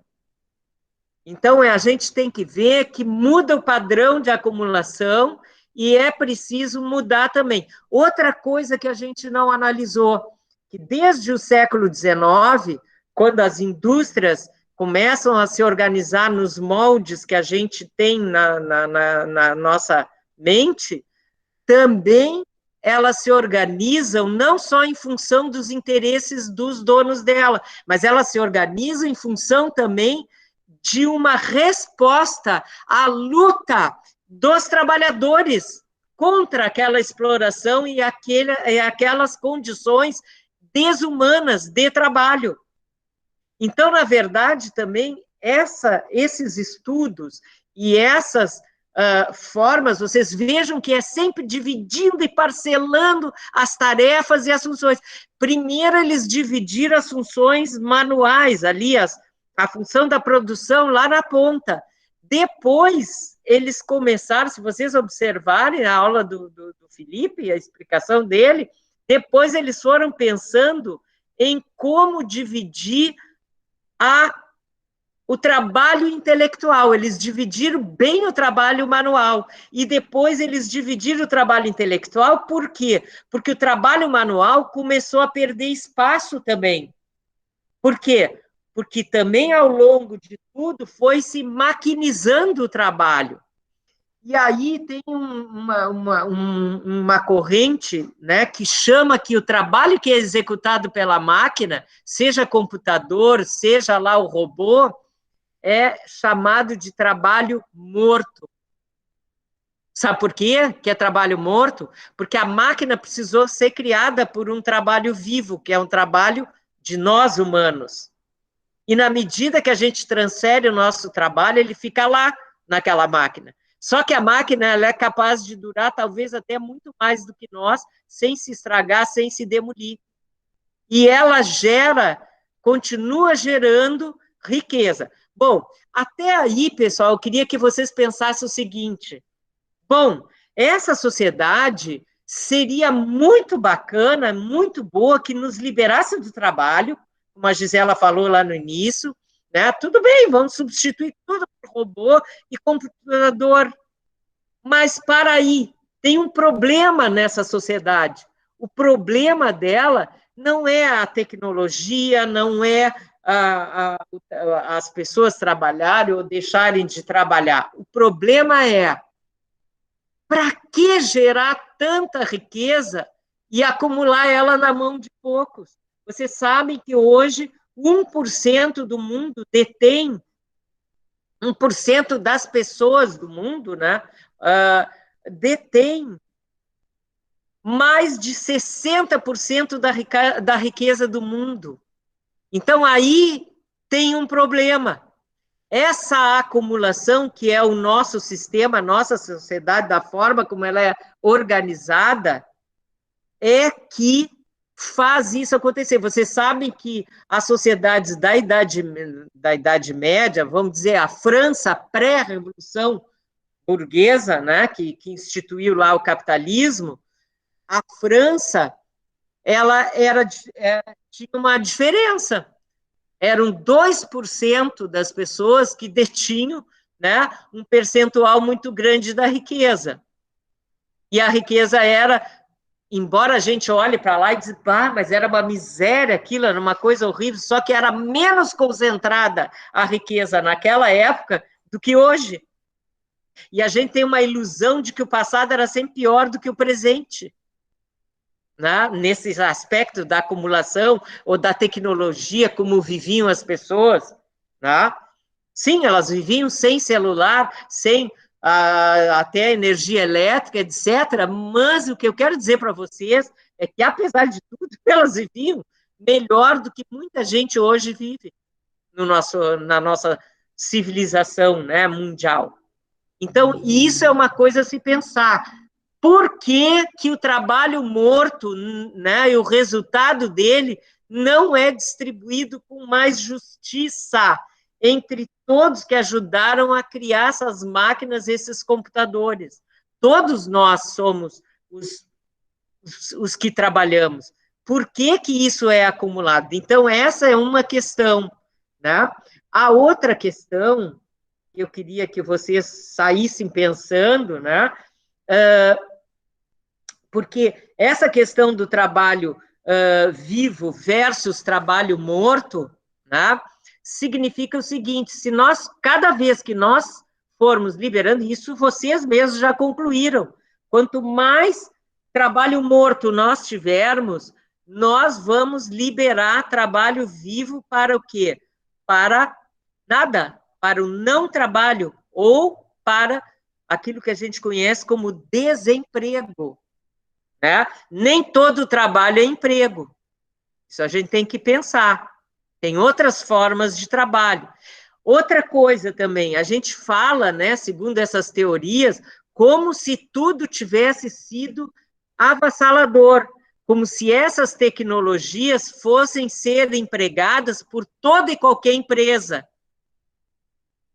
[SPEAKER 3] Então, a gente tem que ver que muda o padrão de acumulação e é preciso mudar também. Outra coisa que a gente não analisou, que desde o século XIX, quando as indústrias começam a se organizar nos moldes que a gente tem na nossa mente, também elas se organizam não só em função dos interesses dos donos dela, mas elas se organizam em função também de uma resposta à luta dos trabalhadores contra aquela exploração e aquelas condições desumanas de trabalho. Então, na verdade, também esses estudos e essas formas, vocês vejam que é sempre dividindo e parcelando as tarefas e as funções. Primeiro, eles dividiram as funções manuais, ali, a função da produção lá na ponta. Depois, eles começaram, se vocês observarem a aula do Felipe, a explicação dele, depois eles foram pensando em como dividir o trabalho intelectual. Eles dividiram bem o trabalho manual, e depois eles dividiram o trabalho intelectual. Por quê? Porque o trabalho manual começou a perder espaço também. Por quê? porque também ao longo de tudo foi se maquinizando o trabalho. E aí tem uma corrente, né, que chama que o trabalho que é executado pela máquina, seja computador, seja lá o robô, é chamado de trabalho morto. Sabe por quê que é trabalho morto? Porque a máquina precisou ser criada por um trabalho vivo, que é um trabalho de nós humanos. E na medida que a gente transfere o nosso trabalho, ele fica lá, naquela máquina. Só que a máquina ela é capaz de durar talvez até muito mais do que nós, sem se estragar, sem se demolir. E ela continua gerando riqueza. Bom, até aí, pessoal, eu queria que vocês pensassem o seguinte. Bom, essa sociedade seria muito bacana, muito boa, que nos liberasse do trabalho, como a Gisela falou lá no início, né? Tudo bem, vamos substituir tudo por robô e computador. Mas para aí, tem um problema nessa sociedade. O problema dela não é a tecnologia, não é as pessoas trabalharem ou deixarem de trabalhar. O problema é para que gerar tanta riqueza e acumular ela na mão de poucos? Vocês sabem que hoje 1% do mundo detém, 1% das pessoas do mundo, né, detém mais de 60% da riqueza do mundo. Então, aí tem um problema. Essa acumulação, que é o nosso sistema, a nossa sociedade, da forma como ela é organizada, é que faz isso acontecer. Vocês sabem que as sociedades da Idade Média, vamos dizer, a França pré-revolução burguesa, né, que instituiu lá o capitalismo, a França, ela tinha uma diferença. Eram 2% das pessoas que detinham, né, um percentual muito grande da riqueza. E a riqueza era, embora a gente olhe para lá e diga, mas era uma miséria aquilo, era uma coisa horrível, só que era menos concentrada a riqueza naquela época do que hoje. E a gente tem uma ilusão de que o passado era sempre pior do que o presente. Né? Nesse aspecto da acumulação ou da tecnologia, como viviam as pessoas. Né? Sim, elas viviam sem celular, sem até energia elétrica, etc. Mas o que eu quero dizer para vocês é que, apesar de tudo, elas viviam melhor do que muita gente hoje vive na nossa civilização, né, mundial. Então, isso é uma coisa a se pensar. Por que o trabalho morto, né, e o resultado dele não é distribuído com mais justiça entre todos que ajudaram a criar essas máquinas, esses computadores? Todos nós somos os que trabalhamos. Por que isso é acumulado? Então, essa é uma questão. Né? A outra questão, que eu queria que vocês saíssem pensando, né? Porque essa questão do trabalho vivo versus trabalho morto, né, significa o seguinte: se nós, cada vez que nós formos liberando, isso vocês mesmos já concluíram, quanto mais trabalho morto nós tivermos, nós vamos liberar trabalho vivo para o quê? Para nada, para o não trabalho, ou para aquilo que a gente conhece como desemprego. Né? Nem todo trabalho é emprego. Isso a gente tem que pensar. Tem outras formas de trabalho. Outra coisa também, a gente fala, né, segundo essas teorias, como se tudo tivesse sido avassalador, como se essas tecnologias fossem ser empregadas por toda e qualquer empresa.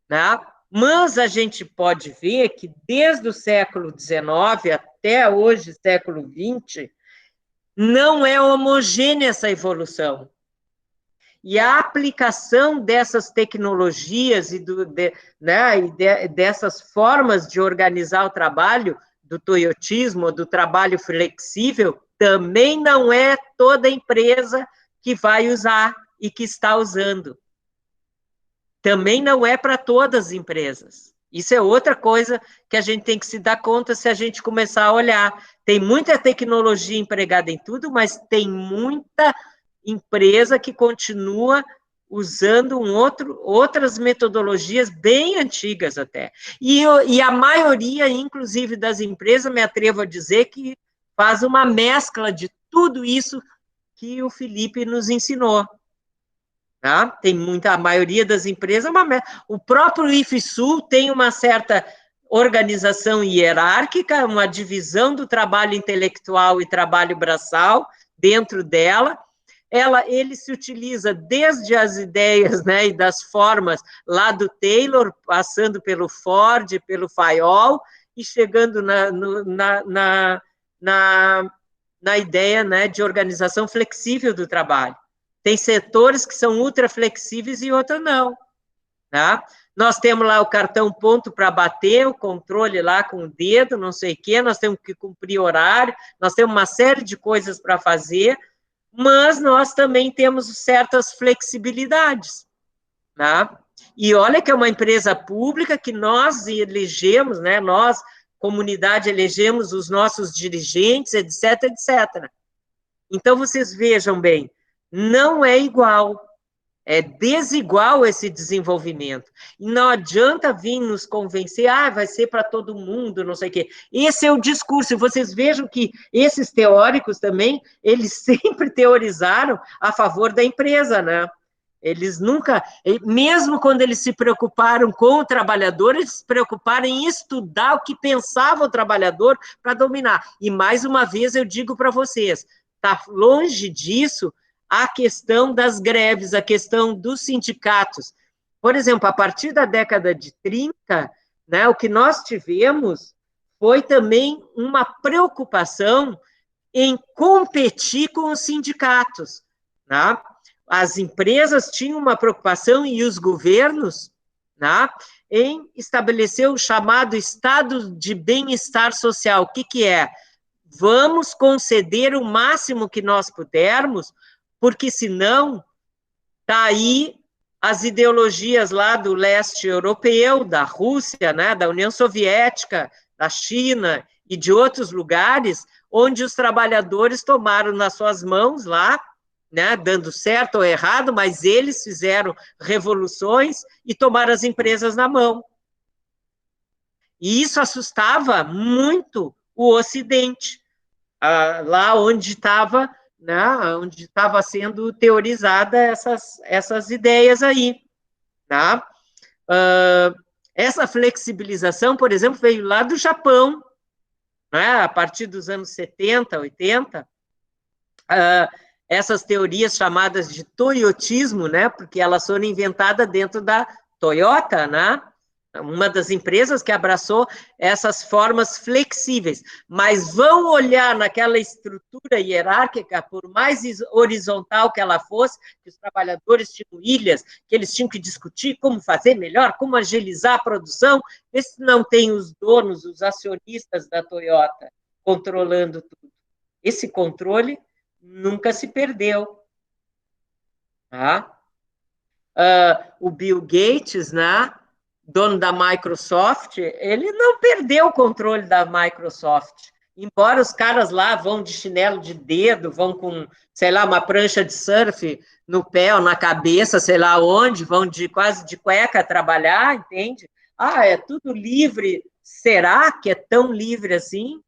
[SPEAKER 3] Né? Mas a gente pode ver que desde o século XIX até hoje, século XX, não é homogênea essa evolução. E a aplicação dessas tecnologias e dessas formas de organizar o trabalho, do toyotismo, do trabalho flexível, também não é toda empresa que vai usar e que está usando. também não é para todas as empresas. Isso é outra coisa que a gente tem que se dar conta se a gente começar a olhar. Tem muita tecnologia empregada em tudo, mas tem muita empresa que continua usando outras metodologias bem antigas até. E a maioria, inclusive, das empresas, me atrevo a dizer, que faz uma mescla de tudo isso que o Felipe nos ensinou. Tá? Tem a maioria das empresas, o próprio IFSU tem uma certa organização hierárquica, uma divisão do trabalho intelectual e trabalho braçal dentro dela. Ele se utiliza desde as ideias, né, e das formas lá do Taylor, passando pelo Ford, pelo Fayol, e chegando na ideia, né, de organização flexível do trabalho. Tem setores que são ultra flexíveis e outros não. Tá? Nós temos lá o cartão ponto para bater, o controle lá com o dedo, não sei o quê, nós temos que cumprir horário, nós temos uma série de coisas para fazer, mas nós também temos certas flexibilidades. Tá? E olha que é uma empresa pública que nós elegemos, né? Nós, comunidade, elegemos os nossos dirigentes, etc, etc. Então, vocês vejam bem, não é igual, é desigual esse desenvolvimento. E não adianta vir nos convencer, vai ser para todo mundo, não sei o quê. Esse é o discurso, e vocês vejam que esses teóricos também, eles sempre teorizaram a favor da empresa, né? Eles nunca, mesmo quando eles se preocuparam com o trabalhador, eles se preocuparam em estudar o que pensava o trabalhador para dominar. E, mais uma vez, eu digo para vocês, está longe disso a questão das greves, a questão dos sindicatos. Por exemplo, a partir da década de 30, né, o que nós tivemos foi também uma preocupação em competir com os sindicatos. Né? As empresas tinham uma preocupação, e os governos, né, em estabelecer o chamado estado de bem-estar social. O que é? Vamos conceder o máximo que nós pudermos, porque senão está aí as ideologias lá do leste europeu, da Rússia, né, da União Soviética, da China e de outros lugares, onde os trabalhadores tomaram nas suas mãos lá, né, dando certo ou errado, mas eles fizeram revoluções e tomaram as empresas na mão. E isso assustava muito o Ocidente, lá onde estava, né, onde estava sendo teorizada essas ideias aí. Tá? Essa flexibilização, por exemplo, veio lá do Japão, né, a partir dos anos 70, 80, essas teorias chamadas de toyotismo, né, porque elas foram inventadas dentro da Toyota, né, uma das empresas que abraçou essas formas flexíveis, mas vão olhar naquela estrutura hierárquica, por mais horizontal que ela fosse, que os trabalhadores tinham ilhas, que eles tinham que discutir como fazer melhor, como agilizar a produção, esse não tem os donos, os acionistas da Toyota controlando tudo. Esse controle nunca se perdeu. Tá? O Bill Gates, né, dono da Microsoft, ele não perdeu o controle da Microsoft. Embora os caras lá vão de chinelo de dedo, vão com, sei lá, uma prancha de surf no pé ou na cabeça, sei lá onde, vão quase de cueca trabalhar, entende? É tudo livre. Será que é tão livre assim?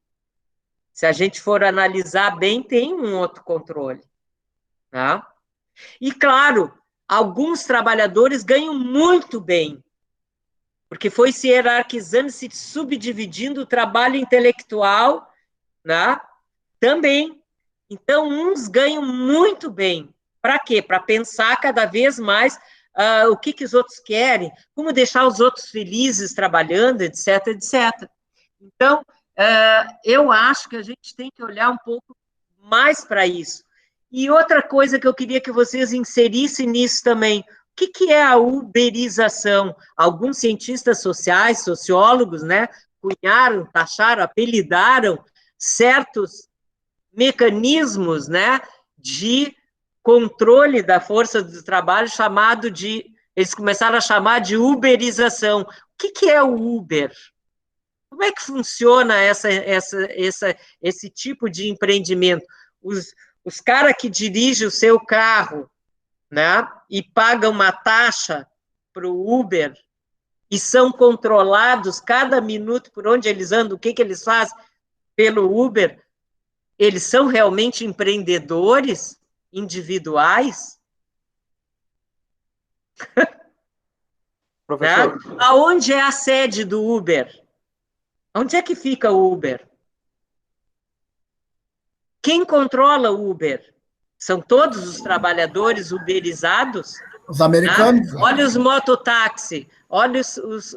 [SPEAKER 3] Se a gente for analisar bem, tem um outro controle. Tá? E, claro, alguns trabalhadores ganham muito bem, porque foi se hierarquizando, se subdividindo o trabalho intelectual, né, também. Então, uns ganham muito bem. Para quê? Para pensar cada vez mais o que os outros querem, como deixar os outros felizes trabalhando, etc, etc. Então, eu acho que a gente tem que olhar um pouco mais para isso. E outra coisa que eu queria que vocês inserissem nisso também, o que é a uberização? Alguns cientistas sociais, sociólogos, né, cunharam, taxaram, apelidaram certos mecanismos, né, de controle da força do trabalho chamado de Eles começaram a chamar de uberização. O que é o Uber? Como é que funciona esse tipo de empreendimento? Os caras que dirigem o seu carro, né, e pagam uma taxa para o Uber e são controlados cada minuto por onde eles andam, o que eles fazem pelo Uber, eles são realmente empreendedores individuais?
[SPEAKER 2] Professor.
[SPEAKER 3] Né? Aonde é a sede do Uber? Onde é que fica o Uber? Quem controla o Uber? São todos os trabalhadores uberizados?
[SPEAKER 5] Os americanos.
[SPEAKER 3] Né? Olha os mototáxi, olha os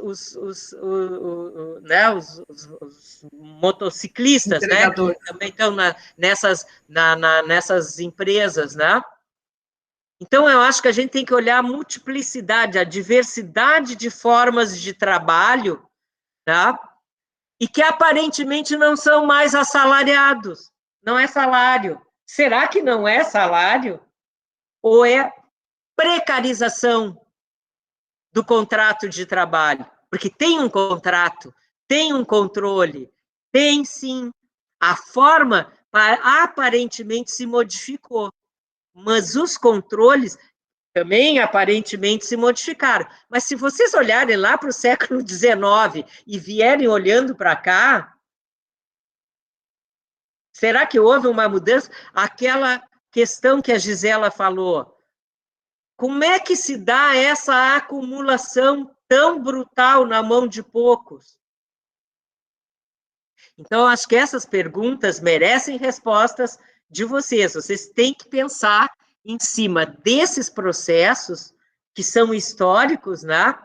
[SPEAKER 3] motociclistas, né? Que também estão nessas empresas, né? Então, eu acho que a gente tem que olhar a multiplicidade, a diversidade de formas de trabalho, tá? E que aparentemente não são mais assalariados. Não é salário. Será que não é salário? Ou é precarização do contrato de trabalho? Porque tem um contrato, tem um controle, tem sim. A forma aparentemente se modificou, mas os controles também aparentemente se modificaram. Mas se vocês olharem lá para o século XIX e vierem olhando para cá, será que houve uma mudança? Aquela questão que a Gisela falou, como é que se dá essa acumulação tão brutal na mão de poucos? Então, acho que essas perguntas merecem respostas de vocês. Vocês têm que pensar em cima desses processos que são históricos, né?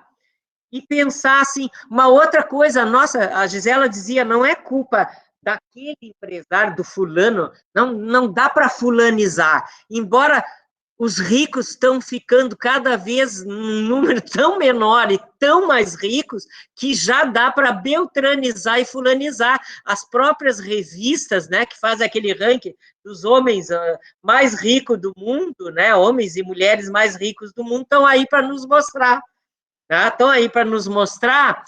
[SPEAKER 3] E pensar assim, uma outra coisa, nossa, a Gisela dizia, não é culpa daquele empresário, do fulano, não dá para fulanizar, embora os ricos estão ficando cada vez num número tão menor e tão mais ricos que já dá para beltranizar e fulanizar. As próprias revistas, né, que fazem aquele ranking dos homens mais ricos do mundo, né, homens e mulheres mais ricos do mundo, estão aí para nos mostrar. Tá? Estão aí para nos mostrar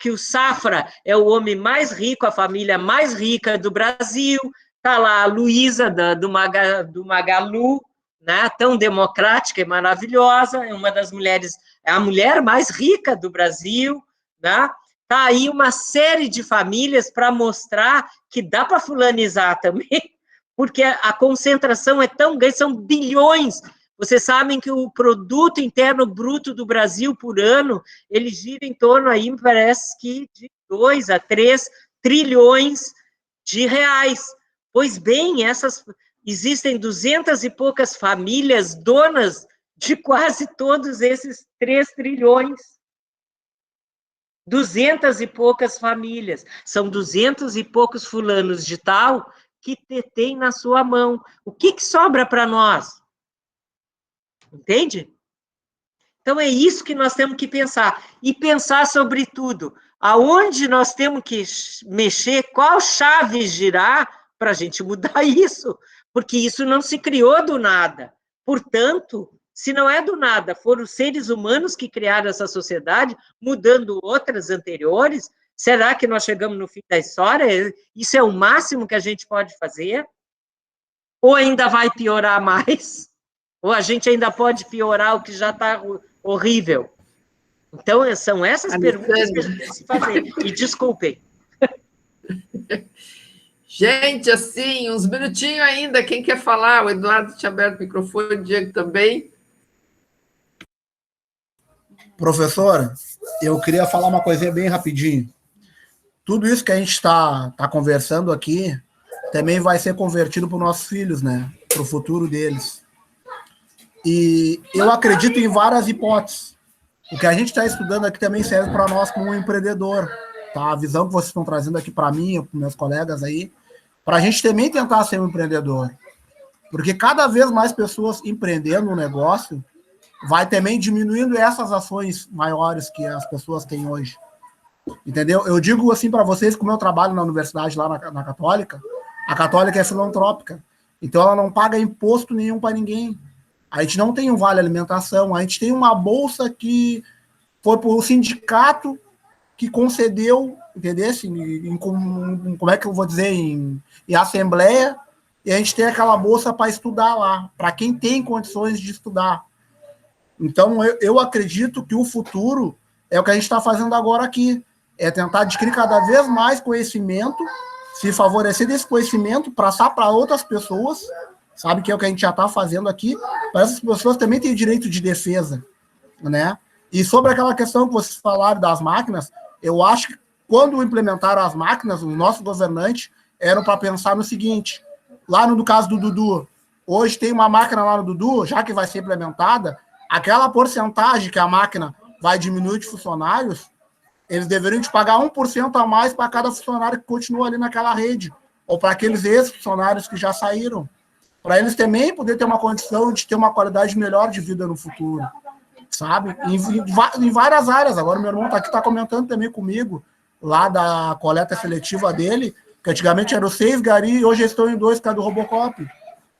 [SPEAKER 3] que o Safra é o homem mais rico, a família mais rica do Brasil. Está lá a Luísa do Magalu, né, tão democrática e maravilhosa, é uma das mulheres, é a mulher mais rica do Brasil, né? Tá aí uma série de famílias para mostrar que dá para fulanizar também, porque a concentração é tão grande, são bilhões. Vocês sabem que o produto interno bruto do Brasil por ano, ele gira em torno aí, parece que de 2 a 3 trilhões de reais. Pois bem, existem 200 e poucas famílias donas de quase todos esses 3 trilhões. 200 e poucas famílias. São 200 e poucos fulanos de tal que detêm na sua mão. O que sobra para nós? Entende? Então, é isso que nós temos que pensar. E pensar, sobretudo, aonde nós temos que mexer, qual chave girar para a gente mudar isso. Porque isso não se criou do nada. Portanto, se não é do nada, foram os seres humanos que criaram essa sociedade, mudando outras anteriores, será que nós chegamos no fim da história? Isso é o máximo que a gente pode fazer? Ou ainda vai piorar mais? Ou a gente ainda pode piorar o que já está horrível? Então, são essas perguntas que a gente tem que se fazer. E desculpem.
[SPEAKER 4] Gente, assim, uns minutinhos ainda, quem quer falar? O Eduardo tinha aberto o microfone, o Diego também.
[SPEAKER 5] Professora, eu queria falar uma coisinha bem rapidinho. Tudo isso que a gente está conversando aqui também vai ser convertido para os nossos filhos, né? Para o futuro deles. E eu acredito em várias hipóteses. O que a gente está estudando aqui também serve para nós como um empreendedor. Tá? A visão que vocês estão trazendo aqui para mim, para meus colegas aí, para a gente também tentar ser um empreendedor. Porque cada vez mais pessoas empreendendo um negócio vai também diminuindo essas ações maiores que as pessoas têm hoje. Entendeu? Eu digo assim para vocês, como eu trabalho na universidade lá na Católica, a Católica é filantrópica. Então ela não paga imposto nenhum para ninguém. A gente não tem um vale alimentação, a gente tem uma bolsa que foi para o sindicato que concedeu, entendeu? Como é que eu vou dizer? Em assembleia, e a gente tem aquela bolsa para estudar lá, para quem tem condições de estudar. Então, eu acredito que o futuro é o que a gente está fazendo agora aqui, é tentar adquirir cada vez mais conhecimento, se favorecer desse conhecimento, passar para outras pessoas, sabe, que é o que a gente já está fazendo aqui, para essas pessoas também têm direito de defesa, né? E sobre aquela questão que vocês falaram das máquinas, eu acho que quando implementaram as máquinas, os nossos governantes eram para pensar no seguinte, lá no caso do Dudu, hoje tem uma máquina lá no Dudu, já que vai ser implementada, aquela porcentagem que a máquina vai diminuir de funcionários, eles deveriam te pagar 1% a mais para cada funcionário que continua ali naquela rede, ou para aqueles ex-funcionários que já saíram, para eles também poder ter uma condição de ter uma qualidade melhor de vida no futuro, sabe? Em várias áreas. Agora meu irmão está aqui, está comentando também comigo, lá da coleta seletiva dele, que antigamente eram 6 gari, e hoje eles estão em 2, que é do Robocop.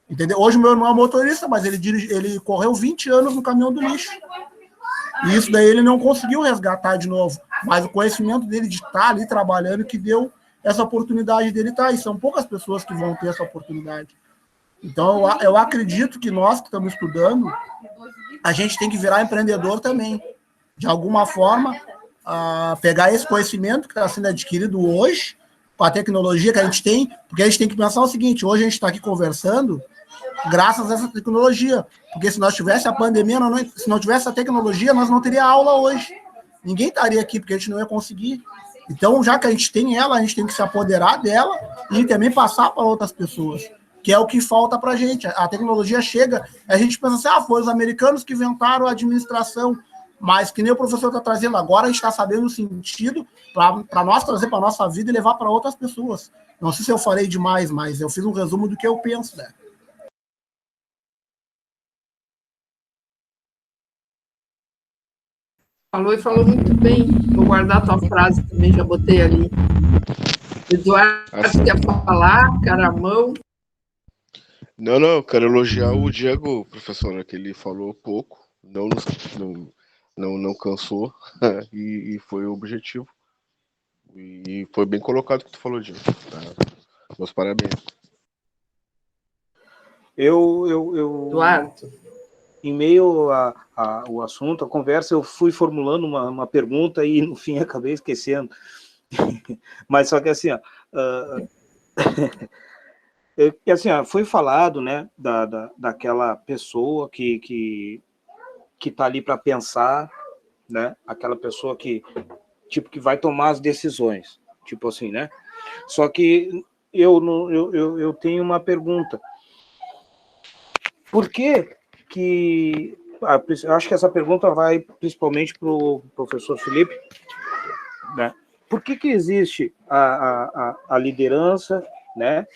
[SPEAKER 5] Entendeu? Hoje meu irmão é motorista, mas ele correu 20 anos no caminhão do lixo. E isso daí ele não conseguiu resgatar de novo. Mas o conhecimento dele de estar ali trabalhando que deu essa oportunidade dele estar. E são poucas pessoas que vão ter essa oportunidade. Então, eu acredito que nós que estamos estudando, a gente tem que virar empreendedor também. De alguma forma, pegar esse conhecimento que está sendo adquirido hoje, com a tecnologia que a gente tem, porque a gente tem que pensar o seguinte, hoje a gente está aqui conversando graças a essa tecnologia, porque se nós tivesse a pandemia, se não tivesse a tecnologia, nós não teria aula hoje. Ninguém estaria aqui, porque a gente não ia conseguir. Então, já que a gente tem ela, a gente tem que se apoderar dela e também passar para outras pessoas, que é o que falta para a gente. A tecnologia chega, a gente pensa assim, foi os americanos que inventaram a administração, mas que nem o professor está trazendo agora, a gente está sabendo o sentido para nós trazer para a nossa vida e levar para outras pessoas. Não sei se eu falei demais, mas eu fiz um resumo do que eu penso, né?
[SPEAKER 4] Falou e falou muito bem. Vou guardar a tua frase também, já botei ali. Eduardo, quer falar? Caramão?
[SPEAKER 6] Não, eu quero elogiar o Diego, professora, que ele falou pouco, não cansou, e foi o objetivo. E foi bem colocado o que tu falou, Diego. Tá? Meus parabéns.
[SPEAKER 4] Eduardo.
[SPEAKER 2] Em meio ao assunto, a conversa, eu fui formulando uma pergunta e, no fim, acabei esquecendo. Mas só que assim, foi falado, né, daquela pessoa que tá ali para pensar, né, aquela pessoa que vai tomar as decisões, tipo assim, né? Só que eu tenho uma pergunta. Por que eu acho que essa pergunta vai principalmente para o professor Felipe, né? Por que existe a liderança, né?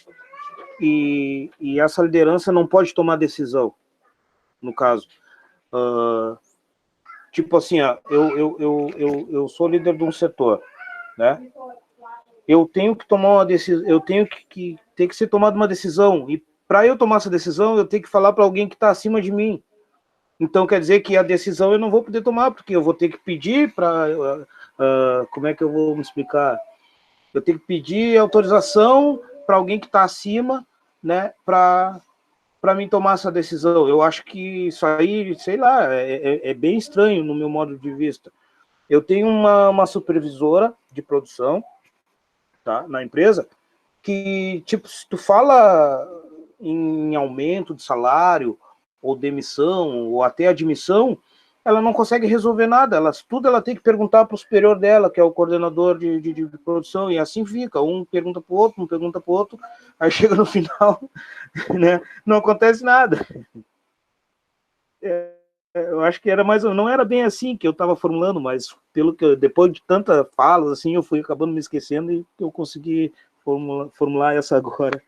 [SPEAKER 2] E essa liderança não pode tomar decisão, no caso. Tipo assim, eu sou líder de um setor, né? Eu tenho que tomar uma decisão, eu tenho que ter que ser tomada uma decisão, e para eu tomar essa decisão, eu tenho que falar para alguém que está acima de mim. Então, quer dizer que a decisão eu não vou poder tomar, porque eu vou ter que pedir para... como é que eu vou me explicar? Eu tenho que pedir autorização para alguém que está acima, né, para mim tomar essa decisão. Eu acho que isso aí, sei lá, é bem estranho no meu modo de vista. Eu tenho uma supervisora de produção, tá, na empresa, que, tipo, se tu fala em aumento de salário, ou demissão, ou até admissão, ela não consegue resolver nada, tudo ela tem que perguntar para o superior dela, que é o coordenador de produção, e assim fica, um pergunta para o outro, aí chega no final, né, não acontece nada. Eu acho que era não era bem assim que eu estava formulando, mas pelo que depois de tantas falas, assim, eu fui acabando me esquecendo e eu consegui formular essa agora.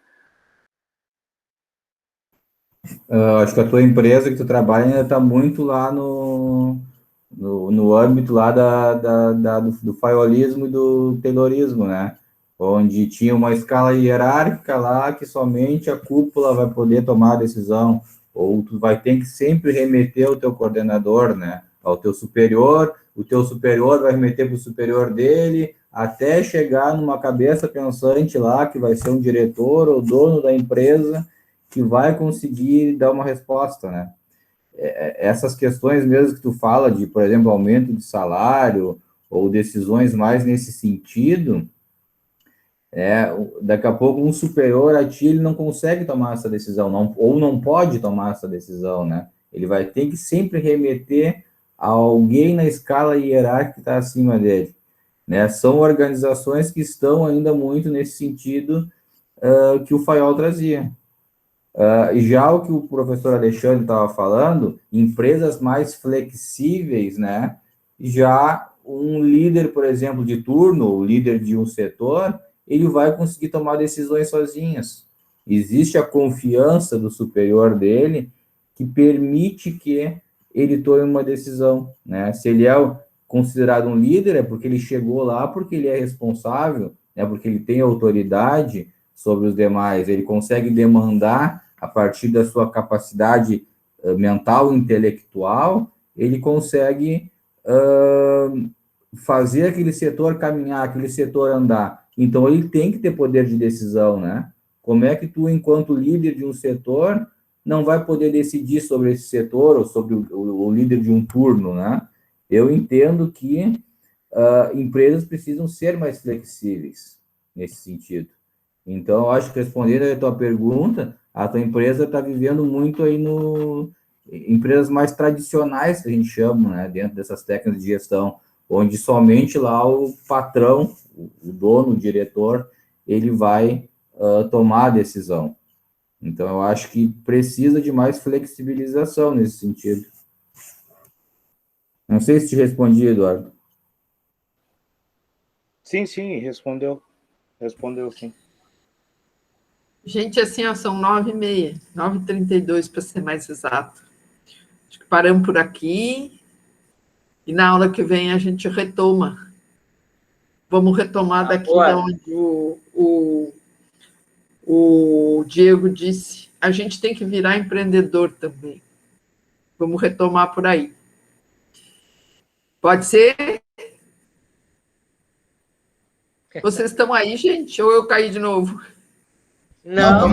[SPEAKER 1] Acho que a tua empresa que tu trabalha ainda está muito lá no âmbito lá do faiolismo e do taylorismo, né? Onde tinha uma escala hierárquica lá que somente a cúpula vai poder tomar a decisão. ou tu vai ter que sempre remeter ao teu coordenador, né, ao teu superior, o teu superior vai remeter para o superior dele, até chegar numa cabeça pensante lá, que vai ser um diretor ou dono da empresa, que vai conseguir dar uma resposta, né. Essas questões mesmo que tu fala de, por exemplo, aumento de salário, ou decisões mais nesse sentido, daqui a pouco um superior a ti, ele não consegue tomar essa decisão, ou não pode tomar essa decisão, né? Ele vai ter que sempre remeter a alguém na escala hierárquica que está acima dele, né? São organizações que estão ainda muito nesse sentido que o Fayol trazia. Já o que o professor Alexandre estava falando, empresas mais flexíveis, né? Já um líder, por exemplo, de turno, o líder de um setor, ele vai conseguir tomar decisões sozinhas. Existe a confiança do superior dele que permite que ele tome uma decisão, né? Se ele é considerado um líder, é porque ele chegou lá, porque ele é responsável, né? Porque ele tem autoridade sobre os demais, ele consegue demandar a partir da sua capacidade mental e intelectual, ele consegue fazer aquele setor caminhar, aquele setor andar. Então, ele tem que ter poder de decisão, né? Como é que tu, enquanto líder de um setor, não vai poder decidir sobre esse setor ou sobre o líder de um turno, né? Eu entendo que empresas precisam ser mais flexíveis nesse sentido. Então, eu acho que respondendo a tua pergunta, a tua empresa está vivendo muito aí empresas mais tradicionais, que a gente chama, né, dentro dessas técnicas de gestão, onde somente lá o patrão, o dono, o diretor, ele vai tomar a decisão. Então, eu acho que precisa de mais flexibilização nesse sentido. Não sei se te respondi, Eduardo.
[SPEAKER 2] Sim, respondeu. Respondeu, sim.
[SPEAKER 4] Gente, assim, ó, são 9h30, 9h32 para ser mais exato. Acho que paramos por aqui e na aula que vem a gente retoma. Vamos retomar daqui de onde o Diego disse. A gente tem que virar empreendedor também. Vamos retomar por aí. Pode ser? Vocês estão aí, gente? Ou eu caí de novo?
[SPEAKER 3] Não.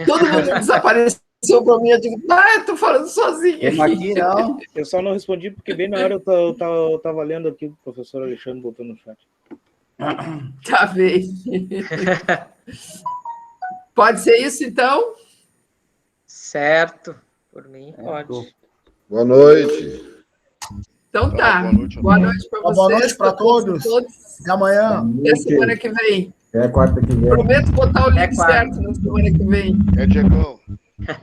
[SPEAKER 4] Todo mundo desapareceu para mim. Eu digo, eu estou falando sozinha.
[SPEAKER 2] Aqui não. Eu só não respondi porque bem na hora eu estava lendo aqui o professor Alexandre botou no chat.
[SPEAKER 4] Tá bem. Pode ser isso, então?
[SPEAKER 3] Certo. Por mim, pode.
[SPEAKER 7] Boa noite.
[SPEAKER 4] Então tá. Boa noite para vocês.
[SPEAKER 5] Boa noite para todos. Até amanhã.
[SPEAKER 4] Até semana que vem.
[SPEAKER 1] Até quarta que vem.
[SPEAKER 4] Prometo botar o link certo na semana que vem.
[SPEAKER 6] Diegão.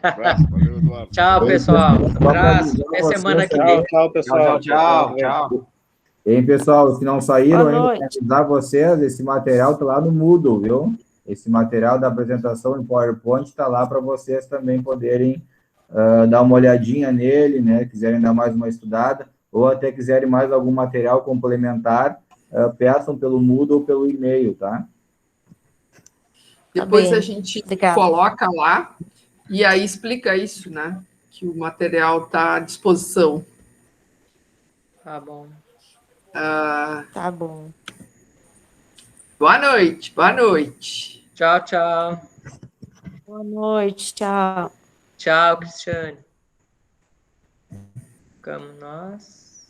[SPEAKER 6] Abraço, valeu, Eduardo.
[SPEAKER 3] Tchau, pessoal. Abraço. Até semana que vem.
[SPEAKER 2] Tchau, pessoal.
[SPEAKER 7] Tchau.
[SPEAKER 1] Hein, pessoal, os que não saíram ainda, quero avisar vocês, esse material está lá no Moodle, viu? Esse material da apresentação em PowerPoint está lá para vocês também poderem dar uma olhadinha nele, né? Quiserem dar mais uma estudada, ou até quiserem mais algum material complementar, peçam pelo Moodle ou pelo e-mail, tá?
[SPEAKER 4] Depois a gente coloca lá e aí explica isso, né? Que o material está à disposição.
[SPEAKER 3] Tá bom.
[SPEAKER 8] Tá bom.
[SPEAKER 4] Boa noite, boa noite.
[SPEAKER 3] Tchau, tchau.
[SPEAKER 8] Boa noite, tchau.
[SPEAKER 3] Tchau, Cristiane. Ficamos nós.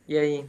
[SPEAKER 3] E aí?